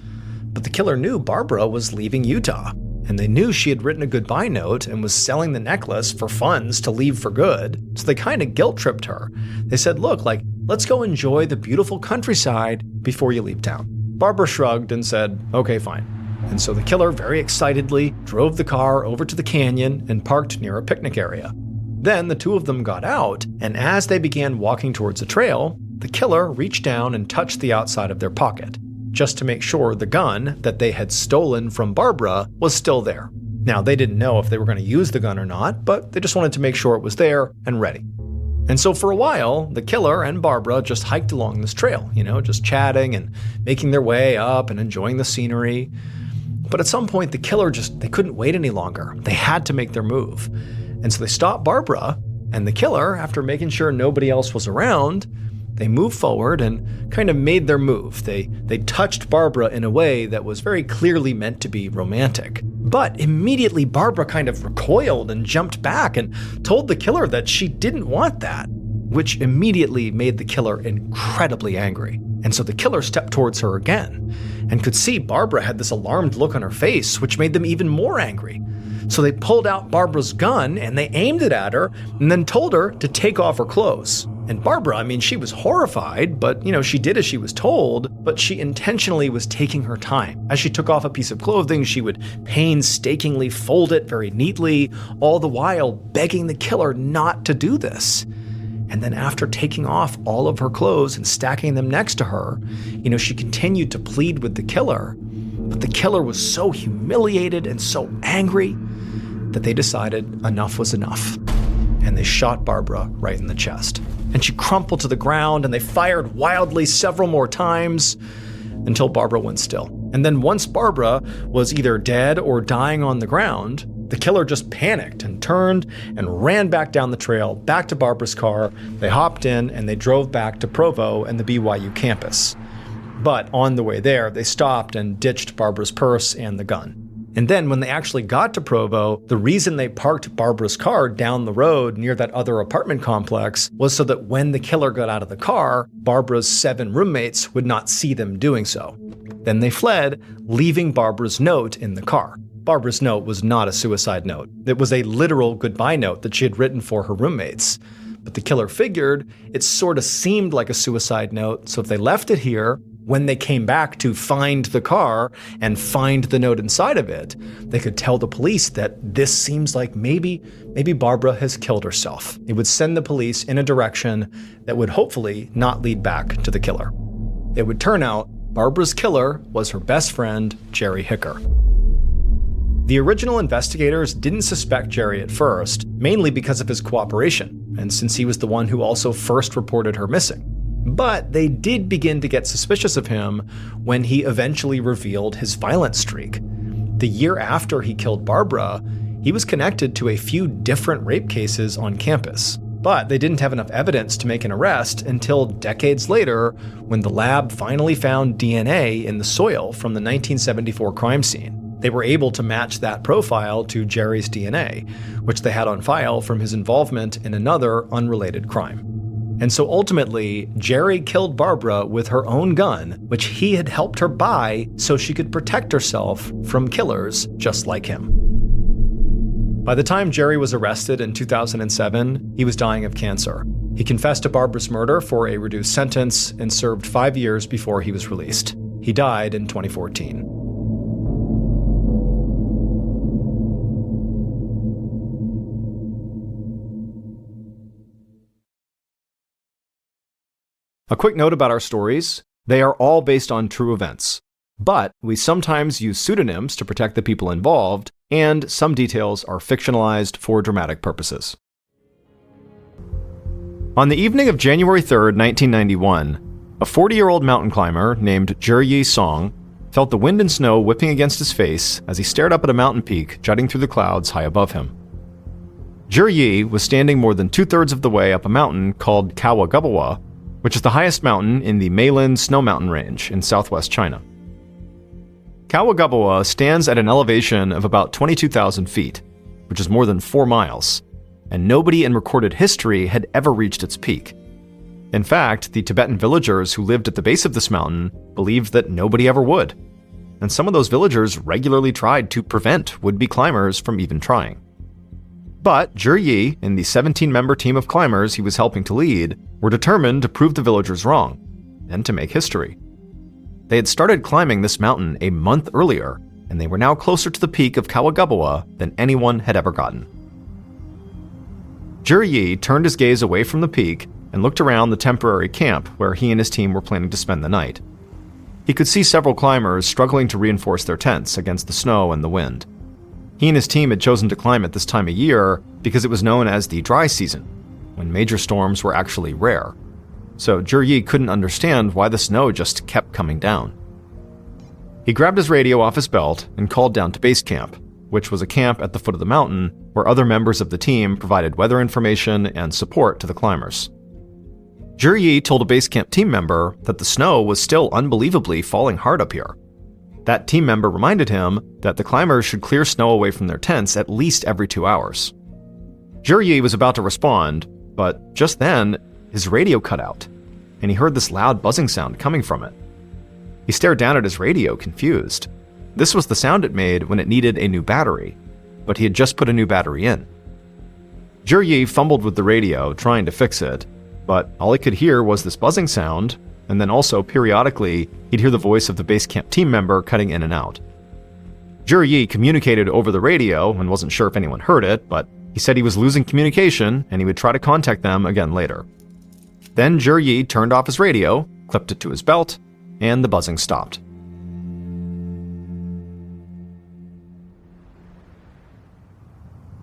But the killer knew Barbara was leaving Utah, and they knew she had written a goodbye note and was selling the necklace for funds to leave for good, so they kind of guilt-tripped her. They said, "Look, let's go enjoy the beautiful countryside before you leave town." Barbara shrugged and said, "Okay, fine." And so the killer very excitedly drove the car over to the canyon and parked near a picnic area. Then the two of them got out, and as they began walking towards the trail, the killer reached down and touched the outside of their pocket, just to make sure the gun that they had stolen from Barbara was still there. Now, they didn't know if they were going to use the gun or not, but they just wanted to make sure it was there and ready. And so for a while, the killer and Barbara just hiked along this trail, just chatting and making their way up and enjoying the scenery. But at some point, the killer they couldn't wait any longer. They had to make their move. And so they stopped Barbara, and the killer, after making sure nobody else was around, they moved forward and kind of made their move. They touched Barbara in a way that was very clearly meant to be romantic. But immediately Barbara kind of recoiled and jumped back and told the killer that she didn't want that, which immediately made the killer incredibly angry. And so the killer stepped towards her again and could see Barbara had this alarmed look on her face, which made them even more angry. So they pulled out Barbara's gun and they aimed it at her and then told her to take off her clothes. And Barbara, she was horrified, but, she did as she was told, but she intentionally was taking her time. As she took off a piece of clothing, she would painstakingly fold it very neatly, all the while begging the killer not to do this. And then after taking off all of her clothes and stacking them next to her, she continued to plead with the killer. But the killer was so humiliated and so angry that they decided enough was enough. And they shot Barbara right in the chest. And she crumpled to the ground, and they fired wildly several more times until Barbara went still. And then once Barbara was either dead or dying on the ground, the killer just panicked and turned and ran back down the trail, back to Barbara's car. They hopped in and they drove back to Provo and the BYU campus. But on the way there, they stopped and ditched Barbara's purse and the gun. And then when they actually got to Provo, the reason they parked Barbara's car down the road near that other apartment complex was so that when the killer got out of the car, Barbara's 7 roommates would not see them doing so. Then they fled, leaving Barbara's note in the car. Barbara's note was not a suicide note. It was a literal goodbye note that she had written for her roommates. But the killer figured it sort of seemed like a suicide note, so if they left it here, when they came back to find the car and find the note inside of it, they could tell the police that this seems like maybe Barbara has killed herself. It would send the police in a direction that would hopefully not lead back to the killer. It would turn out Barbara's killer was her best friend, Jerry Hicker. The original investigators didn't suspect Jerry at first, mainly because of his cooperation, and since he was the one who also first reported her missing. But they did begin to get suspicious of him when he eventually revealed his violent streak. The year after he killed Barbara, he was connected to a few different rape cases on campus. But they didn't have enough evidence to make an arrest until decades later, when the lab finally found DNA in the soil from the 1974 crime scene. They were able to match that profile to Jerry's DNA, which they had on file from his involvement in another unrelated crime. And so ultimately, Jerry killed Barbara with her own gun, which he had helped her buy so she could protect herself from killers just like him. By the time Jerry was arrested in 2007, he was dying of cancer. He confessed to Barbara's murder for a reduced sentence and served 5 years before he was released. He died in 2014. A quick note about our stories. They are all based on true events, but we sometimes use pseudonyms to protect the people involved, and some details are fictionalized for dramatic purposes. On the evening of January 3rd, 1991, a 40-year-old mountain climber named Zhi Song felt the wind and snow whipping against his face as he stared up at a mountain peak jutting through the clouds high above him. Zhi was standing more than 2/3 of the way up a mountain called Kawagabawa, which is the highest mountain in the Maylan Snow Mountain Range in southwest China. Kawagubawa stands at an elevation of about 22,000 feet, which is more than 4 miles, and nobody in recorded history had ever reached its peak. In fact, the Tibetan villagers who lived at the base of this mountain believed that nobody ever would, and some of those villagers regularly tried to prevent would-be climbers from even trying. But Zhi Yi and the 17-member team of climbers he was helping to lead were determined to prove the villagers wrong, and to make history. They had started climbing this mountain a month earlier, and they were now closer to the peak of Kawagubawa than anyone had ever gotten. Zhi Yi turned his gaze away from the peak and looked around the temporary camp where he and his team were planning to spend the night. He could see several climbers struggling to reinforce their tents against the snow and the wind. He and his team had chosen to climb at this time of year because it was known as the dry season, when major storms were actually rare. So Zhi Yi couldn't understand why the snow just kept coming down. He grabbed his radio off his belt and called down to base camp, which was a camp at the foot of the mountain where other members of the team provided weather information and support to the climbers. Zhi Yi told a base camp team member that the snow was still unbelievably falling hard up here. That team member reminded him that the climbers should clear snow away from their tents at least every 2 hours. Zhi Yi was about to respond, but just then, his radio cut out, and he heard this loud buzzing sound coming from it. He stared down at his radio, confused. This was the sound it made when it needed a new battery, but he had just put a new battery in. Zhi Yi fumbled with the radio, trying to fix it, but all he could hear was this buzzing sound, and then also, periodically, he'd hear the voice of the base camp team member cutting in and out. Zhi Yi communicated over the radio and wasn't sure if anyone heard it, but he said he was losing communication and he would try to contact them again later. Then Zhi Yi turned off his radio, clipped it to his belt, and the buzzing stopped.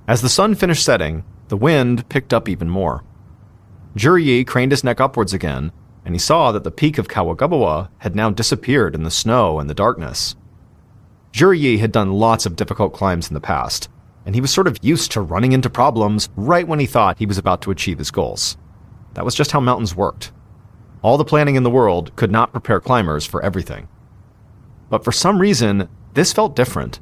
As the sun finished setting, the wind picked up even more. Zhi Yi craned his neck upwards again, and he saw that the peak of Kawagubawa had now disappeared in the snow and the darkness. Zhi Yi had done lots of difficult climbs in the past, and he was sort of used to running into problems right when he thought he was about to achieve his goals. That was just how mountains worked. All the planning in the world could not prepare climbers for everything. But for some reason, this felt different.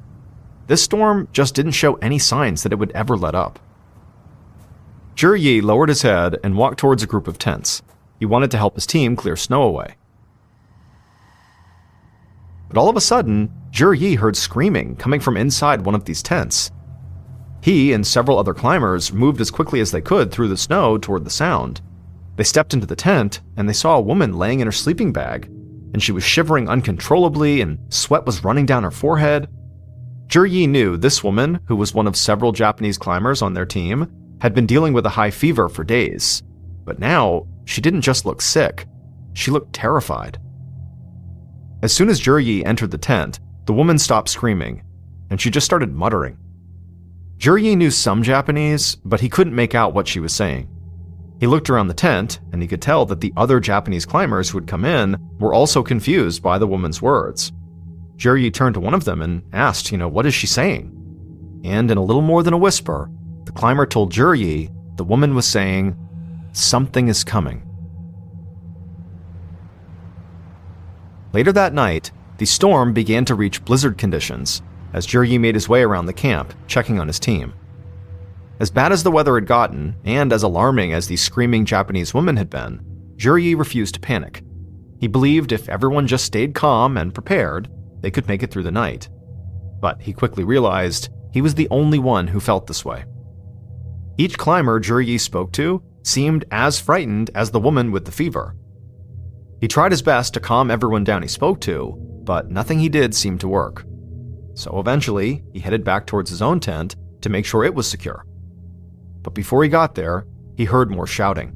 This storm just didn't show any signs that it would ever let up. Zhi Yi lowered his head and walked towards a group of tents. He wanted to help his team clear snow away. But all of a sudden, Zhi Yi heard screaming coming from inside one of these tents. He and several other climbers moved as quickly as they could through the snow toward the sound. They stepped into the tent, and they saw a woman laying in her sleeping bag, and she was shivering uncontrollably, and sweat was running down her forehead. Zhi Yi knew this woman, who was one of several Japanese climbers on their team, had been dealing with a high fever for days. But now, she didn't just look sick, she looked terrified. As soon as Zhi Yi entered the tent, the woman stopped screaming, and she just started muttering. Zhi Yi knew some Japanese, but he couldn't make out what she was saying. He looked around the tent, and he could tell that the other Japanese climbers who had come in were also confused by the woman's words. Zhi Yi turned to one of them and asked, what is she saying? And in a little more than a whisper, the climber told Zhi Yi the woman was saying, "Something is coming." Later that night, the storm began to reach blizzard conditions as Zhi Yi made his way around the camp, checking on his team. As bad as the weather had gotten, and as alarming as the screaming Japanese woman had been, Zhi Yi refused to panic. He believed if everyone just stayed calm and prepared, they could make it through the night. But he quickly realized he was the only one who felt this way. Each climber Zhi Yi spoke to seemed as frightened as the woman with the fever. He tried his best to calm everyone down he spoke to, but nothing he did seemed to work. So eventually, he headed back towards his own tent to make sure it was secure. But before he got there, he heard more shouting.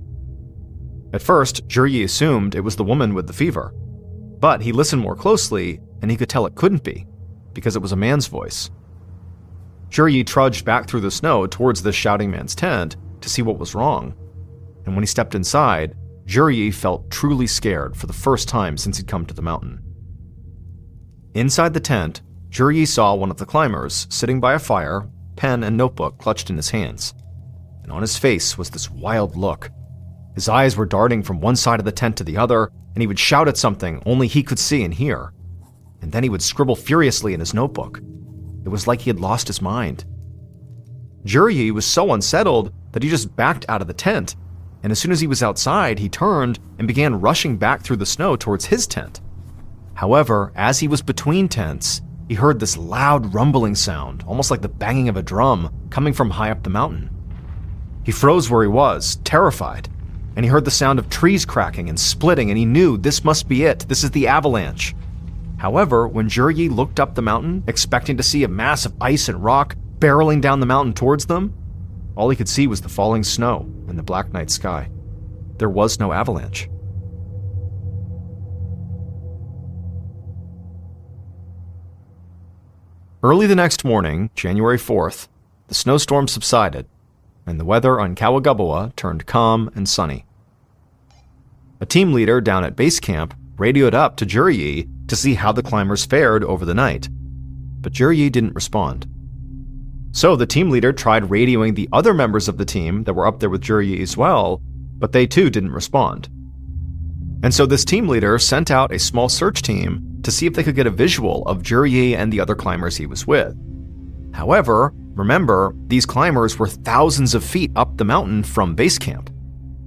At first, Zhi Yi assumed it was the woman with the fever, but he listened more closely and he could tell it couldn't be, because it was a man's voice. Zhi Yi trudged back through the snow towards this shouting man's tent to see what was wrong, and when he stepped inside, Zhi Yi felt truly scared for the first time since he'd come to the mountain. Inside the tent, Zhi Yi saw one of the climbers sitting by a fire, pen and notebook clutched in his hands, and on his face was this wild look. His eyes were darting from one side of the tent to the other, and he would shout at something only he could see and hear. and then he would scribble furiously in his notebook. It was like he had lost his mind. Juryi was so unsettled that he just backed out of the tent, and as soon as he was outside, he turned and began rushing back through the snow towards his tent. However, as he was between tents, he heard this loud rumbling sound, almost like the banging of a drum, coming from high up the mountain. He froze where he was, terrified, and he heard the sound of trees cracking and splitting, and he knew this must be it. This is the avalanche. However, when Juryi looked up the mountain, expecting to see a mass of ice and rock barreling down the mountain towards them, all he could see was the falling snow and the black night sky. There was no avalanche. Early the next morning, January 4th, the snowstorm subsided, and the weather on Kawagabawa turned calm and sunny. A team leader down at base camp radioed up to Juryi to see how the climbers fared over the night, but Juryi didn't respond. So the team leader tried radioing the other members of the team that were up there with Juryi as well, but they too didn't respond. And so this team leader sent out a small search team to see if they could get a visual of Juryi and the other climbers he was with. However, remember, these climbers were thousands of feet up the mountain from base camp.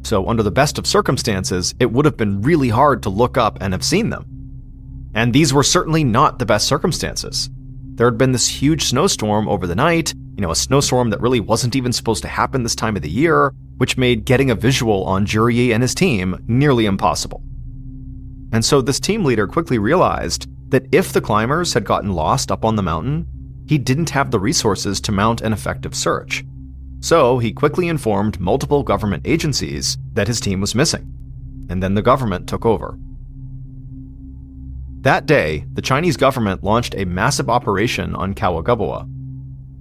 So under the best of circumstances, it would have been really hard to look up and have seen them. And these were certainly not the best circumstances. There had been this huge snowstorm over the night, a snowstorm that really wasn't even supposed to happen this time of the year, which made getting a visual on Juryi and his team nearly impossible. And so this team leader quickly realized that if the climbers had gotten lost up on the mountain, he didn't have the resources to mount an effective search. So he quickly informed multiple government agencies that his team was missing, and then the government took over. That day, the Chinese government launched a massive operation on Kawagabawa.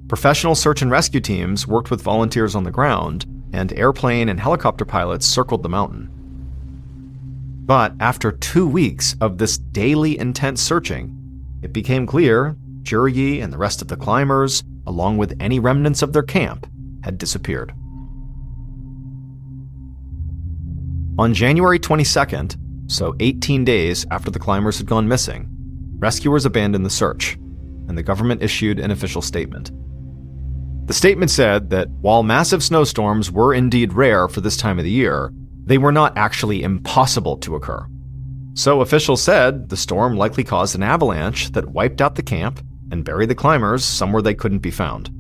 Professional search and rescue teams worked with volunteers on the ground, and airplane and helicopter pilots circled the mountain. But after 2 weeks of this daily intense searching, it became clear Juryi and the rest of the climbers, along with any remnants of their camp, had disappeared. On January 22nd, so 18 days after the climbers had gone missing, rescuers abandoned the search, and the government issued an official statement. The statement said that while massive snowstorms were indeed rare for this time of the year, they were not actually impossible to occur. So officials said the storm likely caused an avalanche that wiped out the camp and buried the climbers somewhere they couldn't be found.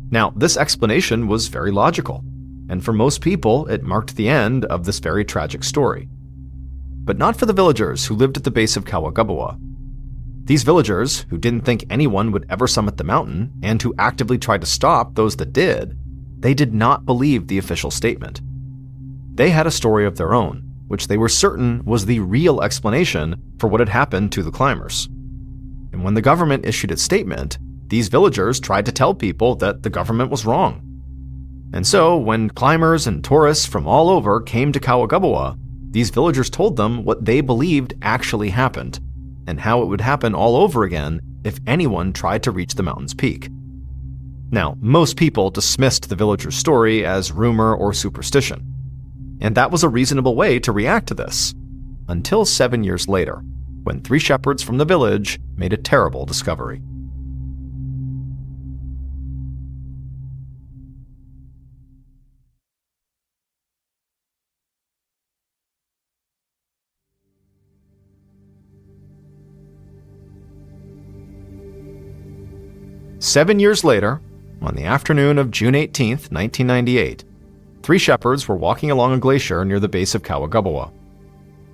Now, this explanation was very logical, and for most people, it marked the end of this very tragic story. But not for the villagers who lived at the base of Kawagabawa. These villagers, who didn't think anyone would ever summit the mountain and who actively tried to stop those that did, they did not believe the official statement. They had a story of their own, which they were certain was the real explanation for what had happened to the climbers. And when the government issued its statement, these villagers tried to tell people that the government was wrong. And so, when climbers and tourists from all over came to Kawagabawa, these villagers told them what they believed actually happened, and how it would happen all over again if anyone tried to reach the mountain's peak. Now, most people dismissed the villagers' story as rumor or superstition, and that was a reasonable way to react to this, until 7 years later, when 3 shepherds from the village made a terrible discovery. Seven years later, on the afternoon of June 18, 1998, 3 shepherds were walking along a glacier near the base of Kawagabawa.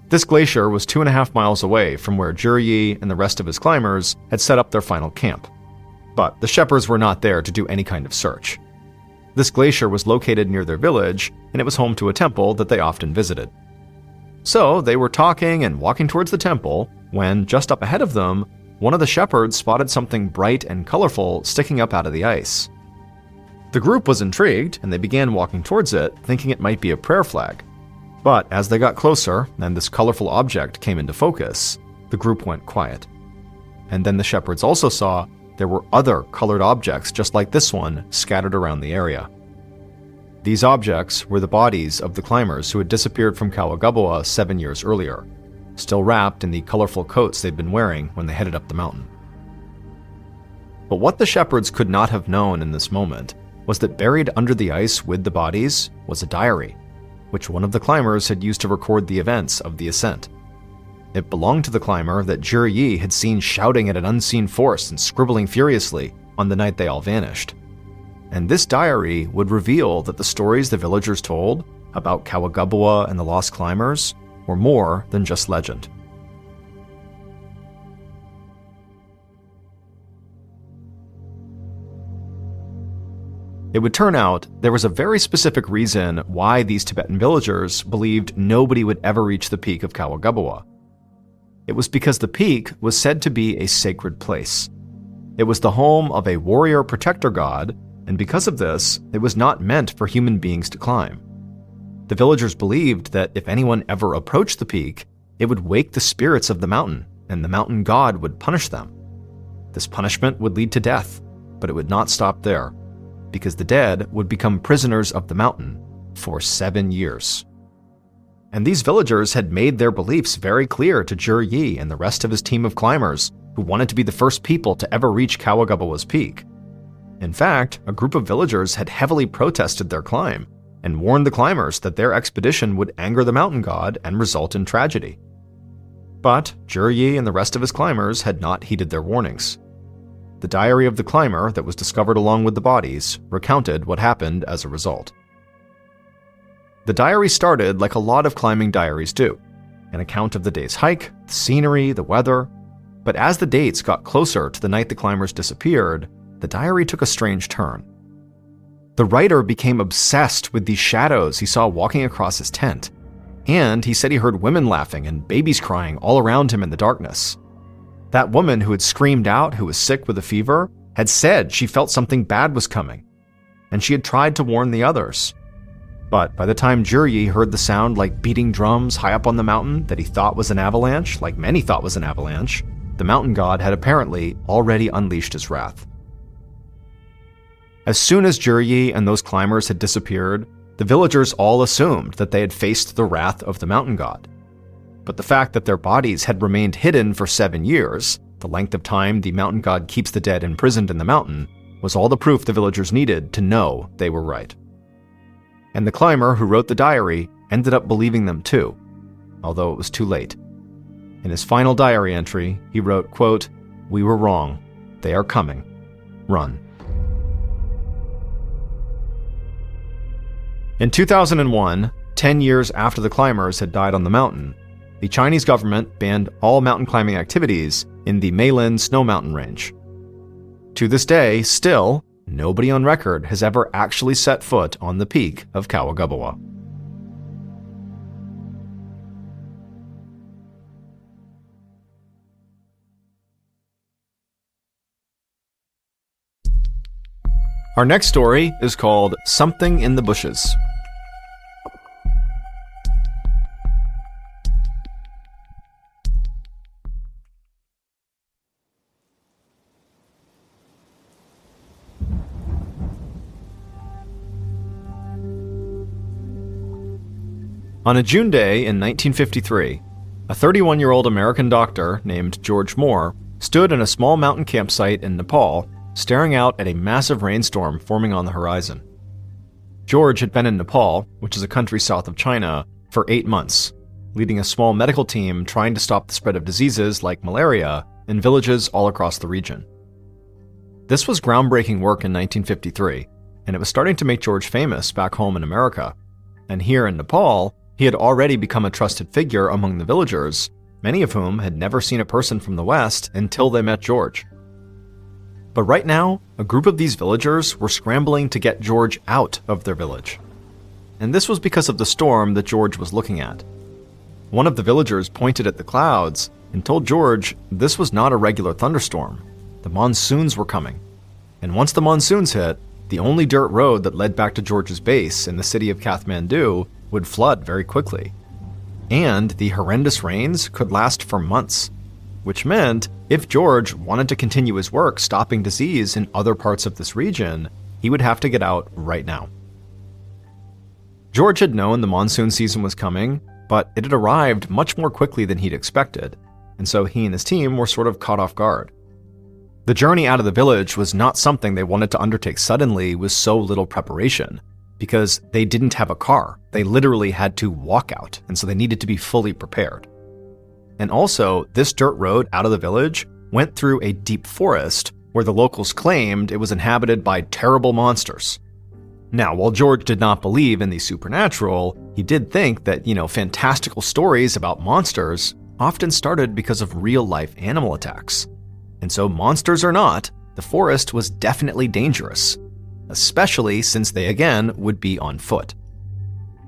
This glacier was 2.5 miles away from where Juryi and the rest of his climbers had set up their final camp. But the shepherds were not there to do any kind of search. This glacier was located near their village, and it was home to a temple that they often visited. So they were talking and walking towards the temple when, just up ahead of them, one of the shepherds spotted something bright and colorful sticking up out of the ice. The group was intrigued, and they began walking towards it, thinking it might be a prayer flag. But as they got closer, and this colorful object came into focus, the group went quiet. And then the shepherds also saw there were other colored objects just like this one scattered around the area. These objects were the bodies of the climbers who had disappeared from Kawagabawa 7 years earlier. still wrapped in the colorful coats they'd been wearing when they headed up the mountain. But what the shepherds could not have known in this moment was that buried under the ice with the bodies was a diary, which one of the climbers had used to record the events of the ascent. It belonged to the climber that Zhi Yi had seen shouting at an unseen force and scribbling furiously on the night they all vanished. And this diary would reveal that the stories the villagers told about Kawagabawa and the lost climbers were more than just legend. It would turn out there was a very specific reason why these Tibetan villagers believed nobody would ever reach the peak of Kawagabawa. It was because the peak was said to be a sacred place. It was the home of a warrior protector god, and because of this, it was not meant for human beings to climb. The villagers believed that if anyone ever approached the peak, it would wake the spirits of the mountain, and the mountain god would punish them. This punishment would lead to death, but it would not stop there, because the dead would become prisoners of the mountain for 7 years. And these villagers had made their beliefs very clear to Zhi Yi and the rest of his team of climbers who wanted to be the first people to ever reach Kawagabawa's peak. In fact, a group of villagers had heavily protested their climb and warned the climbers that their expedition would anger the mountain god and result in tragedy. But Zhi Yi and the rest of his climbers had not heeded their warnings. The diary of the climber that was discovered along with the bodies recounted what happened as a result. The diary started like a lot of climbing diaries do, an account of the day's hike, the scenery, the weather. But as the dates got closer to the night the climbers disappeared, the diary took a strange turn. The writer became obsessed with these shadows he saw walking across his tent, and he said he heard women laughing and babies crying all around him in the darkness. That woman who had screamed out, who was sick with a fever, had said she felt something bad was coming, and she had tried to warn the others. But by the time Zhi Yi heard the sound like beating drums high up on the mountain that he thought was an avalanche, like many thought was an avalanche, the mountain god had apparently already unleashed his wrath. As soon as Zhi Yi and those climbers had disappeared, the villagers all assumed that they had faced the wrath of the mountain god. But the fact that their bodies had remained hidden for 7 years, the length of time the mountain god keeps the dead imprisoned in the mountain, was all the proof the villagers needed to know they were right. And the climber who wrote the diary ended up believing them too, although it was too late. In his final diary entry, he wrote, quote, "We were wrong. They are coming. Run." In 2001, 10 years after the climbers had died on the mountain, the Chinese government banned all mountain climbing activities in the Meilin snow mountain range. To this day, still, nobody on record has ever actually set foot on the peak of Kawagabawa. Our next story is called Something in the Bushes. On a June day in 1953, a 31-year-old American doctor named George Moore stood in a small mountain campsite in Nepal, staring out at a massive rainstorm forming on the horizon. George had been in Nepal, which is a country south of China, for 8 months, leading a small medical team trying to stop the spread of diseases like malaria in villages all across the region. This was groundbreaking work in 1953, and it was starting to make George famous back home in America. And here in Nepal, he had already become a trusted figure among the villagers, many of whom had never seen a person from the West until they met George. But right now, a group of these villagers were scrambling to get George out of their village. And this was because of the storm that George was looking at. One of the villagers pointed at the clouds and told George this was not a regular thunderstorm. The monsoons were coming. And once the monsoons hit, the only dirt road that led back to George's base in the city of Kathmandu would flood very quickly. And the horrendous rains could last for months, which meant if George wanted to continue his work stopping disease in other parts of this region, he would have to get out right now. George had known the monsoon season was coming, but it had arrived much more quickly than he'd expected, and so he and his team were sort of caught off guard. The journey out of the village was not something they wanted to undertake suddenly with so little preparation, because they didn't have a car. They literally had to walk out, and so they needed to be fully prepared. And also, this dirt road out of the village went through a deep forest where the locals claimed it was inhabited by terrible monsters. Now, while George did not believe in the supernatural, he did think that, fantastical stories about monsters often started because of real-life animal attacks. And so, monsters or not, the forest was definitely dangerous, especially since they again would be on foot.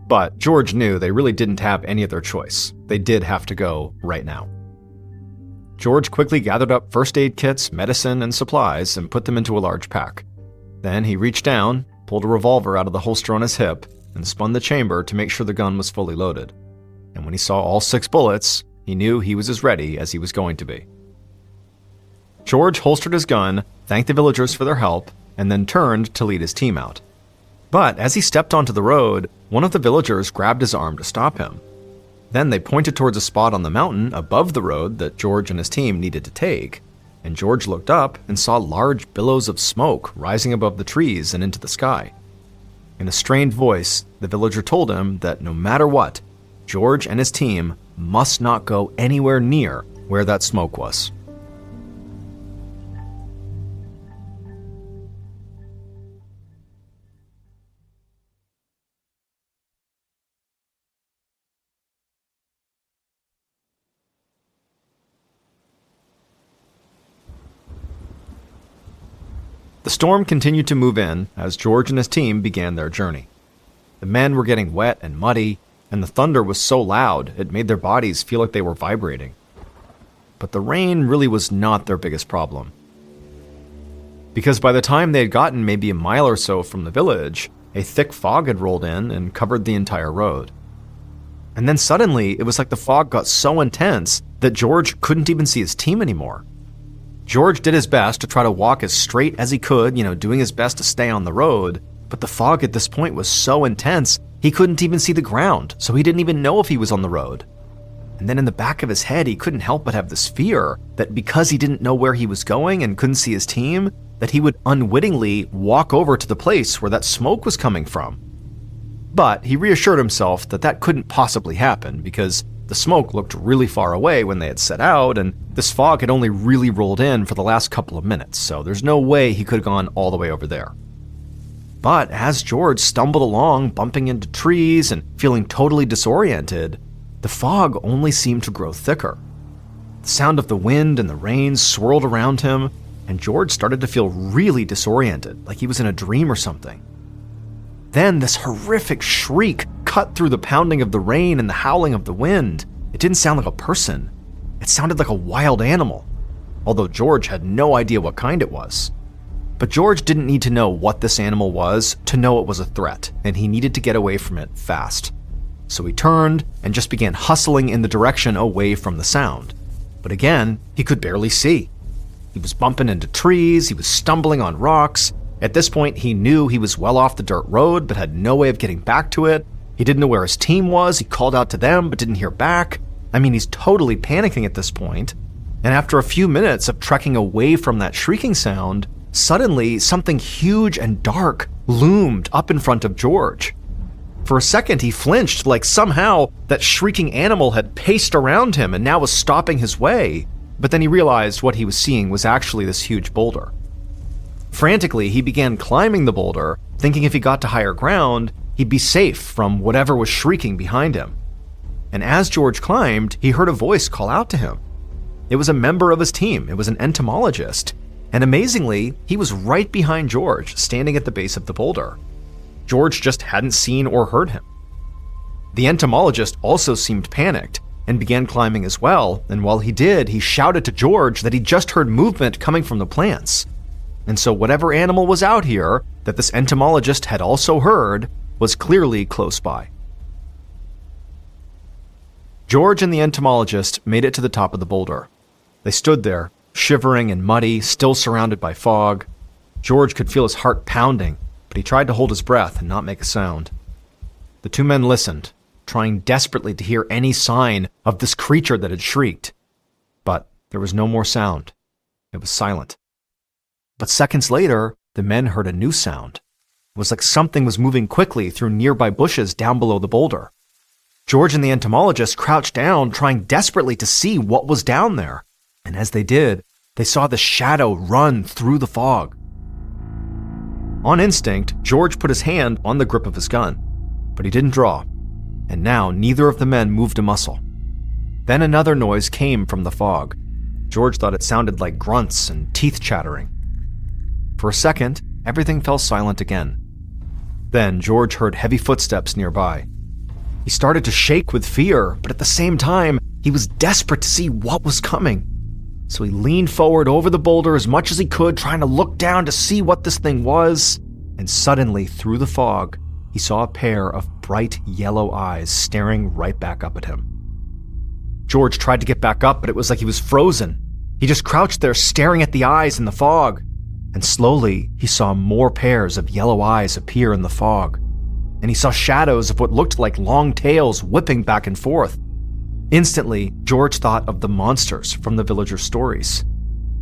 But George knew they really didn't have any other choice. They did have to go right now. George quickly gathered up first aid kits, medicine, and supplies and put them into a large pack. Then he reached down, pulled a revolver out of the holster on his hip, and spun the chamber to make sure the gun was fully loaded. And when he saw all 6 bullets, he knew he was as ready as he was going to be. George holstered his gun, thanked the villagers for their help, and then turned to lead his team out. But as he stepped onto the road, one of the villagers grabbed his arm to stop him. Then they pointed towards a spot on the mountain above the road that George and his team needed to take, and George looked up and saw large billows of smoke rising above the trees and into the sky. In a strained voice, the villager told him that no matter what, George and his team must not go anywhere near where that smoke was. The storm continued to move in as George and his team began their journey. The men were getting wet and muddy, and the thunder was so loud it made their bodies feel like they were vibrating. But the rain really was not their biggest problem. Because by the time they had gotten maybe a mile or so from the village, a thick fog had rolled in and covered the entire road. And then suddenly, it was like the fog got so intense that George couldn't even see his team anymore. George did his best to try to walk as straight as he could, doing his best to stay on the road, but the fog at this point was so intense, he couldn't even see the ground, so he didn't even know if he was on the road. And then in the back of his head, he couldn't help but have this fear that because he didn't know where he was going and couldn't see his team, that he would unwittingly walk over to the place where that smoke was coming from. But he reassured himself that that couldn't possibly happen because the smoke looked really far away when they had set out, and this fog had only really rolled in for the last couple of minutes, so there's no way he could have gone all the way over there. But as George stumbled along, bumping into trees and feeling totally disoriented, the fog only seemed to grow thicker. The sound of the wind and the rain swirled around him, and George started to feel really disoriented, like he was in a dream or something. Then this horrific shriek cut through the pounding of the rain and the howling of the wind. It didn't sound like a person. It sounded like a wild animal, although George had no idea what kind it was. But George didn't need to know what this animal was to know it was a threat, and he needed to get away from it fast. So he turned and just began hustling in the direction away from the sound. But again, he could barely see. He was bumping into trees, he was stumbling on rocks. At this point, he knew he was well off the dirt road, but had no way of getting back to it. He didn't know where his team was, he called out to them, but didn't hear back. I mean, he's totally panicking at this point. And after a few minutes of trekking away from that shrieking sound, suddenly something huge and dark loomed up in front of George. For a second, he flinched, like somehow that shrieking animal had paced around him and now was stopping his way. But then he realized what he was seeing was actually this huge boulder. Frantically, he began climbing the boulder, thinking if he got to higher ground, he'd be safe from whatever was shrieking behind him. And as George climbed, he heard a voice call out to him. It was a member of his team. It was an entomologist. And amazingly, he was right behind George, standing at the base of the boulder. George just hadn't seen or heard him. The entomologist also seemed panicked and began climbing as well, and while he did, he shouted to George that he just heard movement coming from the plants. And so whatever animal was out here that this entomologist had also heard was clearly close by. George and the entomologist made it to the top of the boulder. They stood there, shivering and muddy, still surrounded by fog. George could feel his heart pounding, but he tried to hold his breath and not make a sound. The two men listened, trying desperately to hear any sign of this creature that had shrieked. But there was no more sound. It was silent. But seconds later, the men heard a new sound. It was like something was moving quickly through nearby bushes down below the boulder. George and the entomologist crouched down, trying desperately to see what was down there. And as they did, they saw the shadow run through the fog. On instinct, George put his hand on the grip of his gun, but he didn't draw, and now neither of the men moved a muscle. Then another noise came from the fog. George thought it sounded like grunts and teeth chattering. For a second, everything fell silent again. Then George heard heavy footsteps nearby. He started to shake with fear, but at the same time, he was desperate to see what was coming. So he leaned forward over the boulder as much as he could, trying to look down to see what this thing was. And suddenly, through the fog, he saw a pair of bright yellow eyes staring right back up at him. George tried to get back up, but it was like he was frozen. He just crouched there staring at the eyes in the fog. And slowly, he saw more pairs of yellow eyes appear in the fog. And he saw shadows of what looked like long tails whipping back and forth. Instantly, George thought of the monsters from the villagers' stories.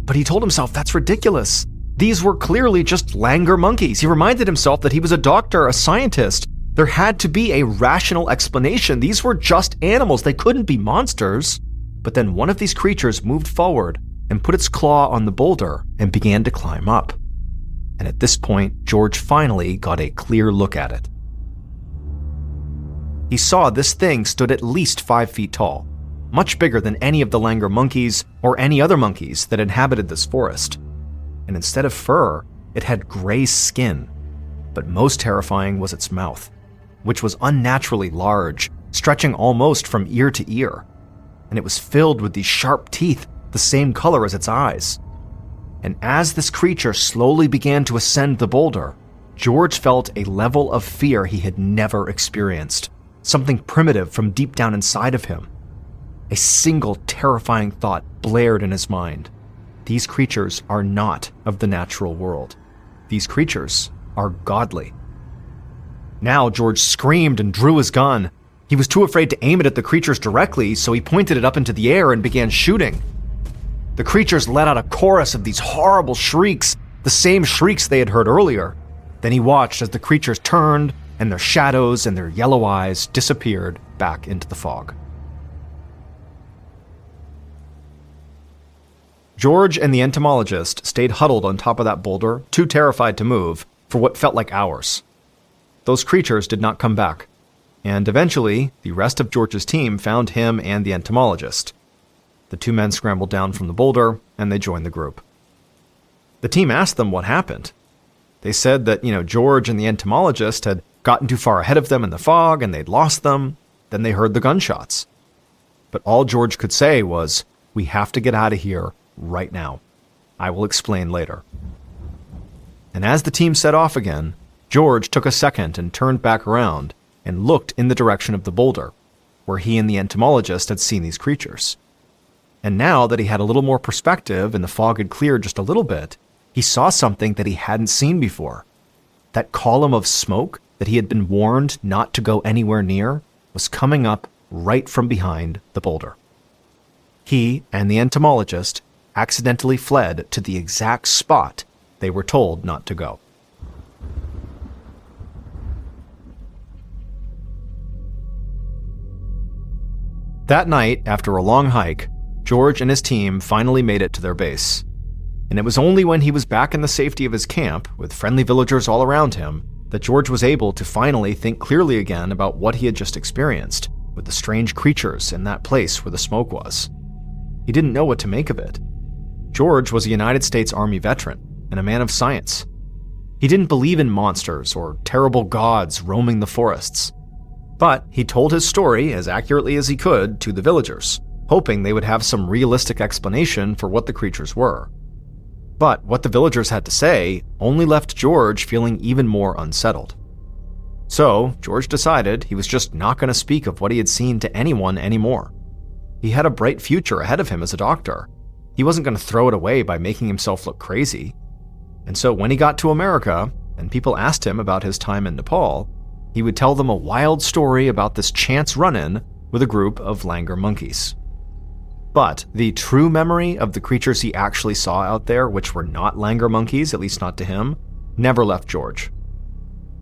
But he told himself that's ridiculous. These were clearly just langur monkeys. He reminded himself that he was a doctor, a scientist. There had to be a rational explanation. These were just animals. They couldn't be monsters. But then one of these creatures moved forward and put its claw on the boulder and began to climb up. And at this point, George finally got a clear look at it. He saw this thing stood at least 5 feet tall, much bigger than any of the langur monkeys or any other monkeys that inhabited this forest. And instead of fur, it had gray skin. But most terrifying was its mouth, which was unnaturally large, stretching almost from ear to ear. And it was filled with these sharp teeth, the same color as its eyes. And as this creature slowly began to ascend the boulder, George felt a level of fear he had never experienced. Something primitive from deep down inside of him. A single terrifying thought blared in his mind. These creatures are not of the natural world. These creatures are godly. Now George screamed and drew his gun. He was too afraid to aim it at the creatures directly, so he pointed it up into the air and began shooting. The creatures let out a chorus of these horrible shrieks, the same shrieks they had heard earlier. Then he watched as the creatures turned, and their shadows and their yellow eyes disappeared back into the fog. George and the entomologist stayed huddled on top of that boulder, too terrified to move, for what felt like hours. Those creatures did not come back, and eventually, the rest of George's team found him and the entomologist. The two men scrambled down from the boulder, and they joined the group. The team asked them what happened. They said that, George and the entomologist had gotten too far ahead of them in the fog and they'd lost them. Then they heard the gunshots. But all George could say was, "We have to get out of here right now. I will explain later." And as the team set off again, George took a second and turned back around and looked in the direction of the boulder, where he and the entomologist had seen these creatures. And now that he had a little more perspective and the fog had cleared just a little bit, he saw something that he hadn't seen before. That column of smoke that he had been warned not to go anywhere near was coming up right from behind the boulder. He and the entomologist accidentally fled to the exact spot they were told not to go. That night, after a long hike, George and his team finally made it to their base. And it was only when he was back in the safety of his camp, with friendly villagers all around him, that George was able to finally think clearly again about what he had just experienced, with the strange creatures in that place where the smoke was. He didn't know what to make of it. George was a United States Army veteran and a man of science. He didn't believe in monsters or terrible gods roaming the forests. But he told his story as accurately as he could to the villagers, hoping they would have some realistic explanation for what the creatures were. But what the villagers had to say only left George feeling even more unsettled. So George decided he was just not going to speak of what he had seen to anyone anymore. He had a bright future ahead of him as a doctor. He wasn't going to throw it away by making himself look crazy. And so when he got to America, and people asked him about his time in Nepal, he would tell them a wild story about this chance run-in with a group of langur monkeys. But the true memory of the creatures he actually saw out there, which were not langur monkeys, at least not to him, never left George.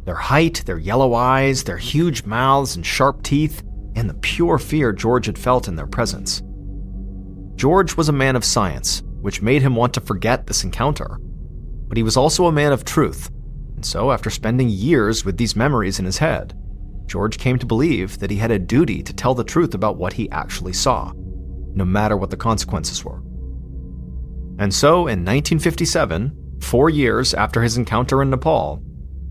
Their height, their yellow eyes, their huge mouths and sharp teeth, and the pure fear George had felt in their presence. George was a man of science, which made him want to forget this encounter. But he was also a man of truth, and so after spending years with these memories in his head, George came to believe that he had a duty to tell the truth about what he actually saw, no matter what the consequences were. And so in 1957, 4 years after his encounter in Nepal,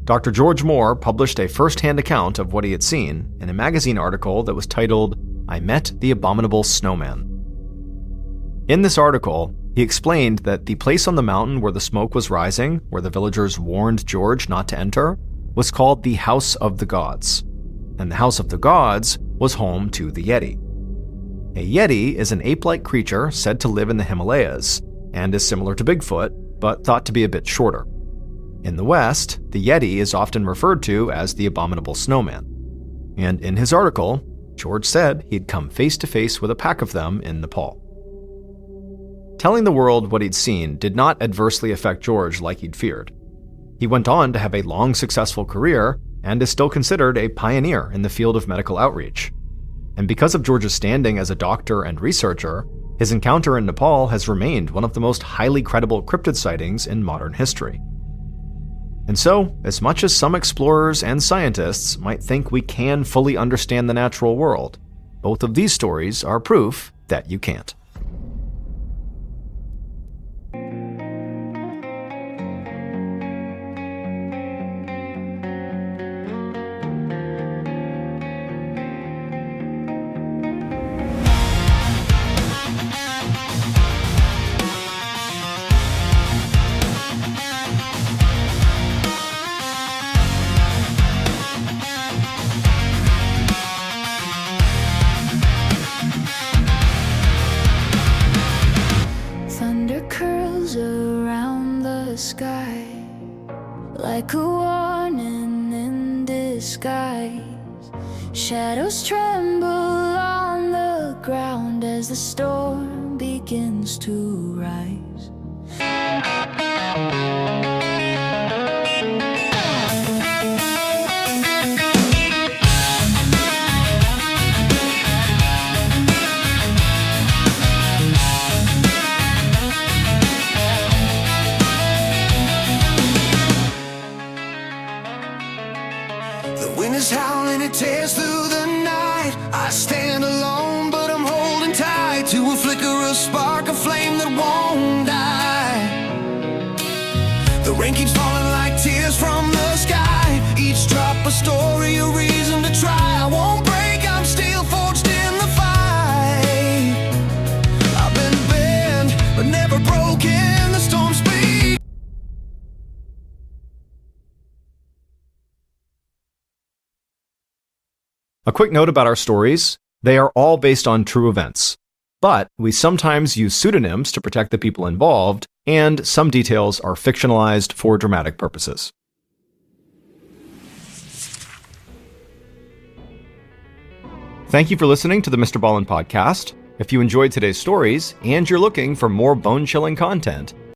Dr. George Moore published a first-hand account of what he had seen in a magazine article that was titled, "I Met the Abominable Snowman." In this article, he explained that the place on the mountain where the smoke was rising, where the villagers warned George not to enter, was called the House of the Gods. And the House of the Gods was home to the Yeti. A Yeti is an ape-like creature said to live in the Himalayas, and is similar to Bigfoot, but thought to be a bit shorter. In the West, the Yeti is often referred to as the Abominable Snowman. And in his article, George said he'd come face to face with a pack of them in Nepal. Telling the world what he'd seen did not adversely affect George like he'd feared. He went on to have a long, successful career and is still considered a pioneer in the field of medical outreach. And because of George's standing as a doctor and researcher, his encounter in Nepal has remained one of the most highly credible cryptid sightings in modern history. And so, as much as some explorers and scientists might think we can fully understand the natural world, both of these stories are proof that you can't. Like a warning in disguise, shadows tremble on the ground as the storm begins to rise. Howling, it tears through the night. I stand alone, but I'm holding tight to a flicker, a spark, a flame that won't die. The rain keeps falling like tears from the sky. Each drop a story, a reason to try. I won't break, I'm still forged in the fight. I've been bent, but never broken. The storm speaks. A quick note about our stories: they are all based on true events, but we sometimes use pseudonyms to protect the people involved, and some details are fictionalized for dramatic purposes. Thank you for listening to the MrBallen's podcast. If you enjoyed today's stories, and you're looking for more bone-chilling content,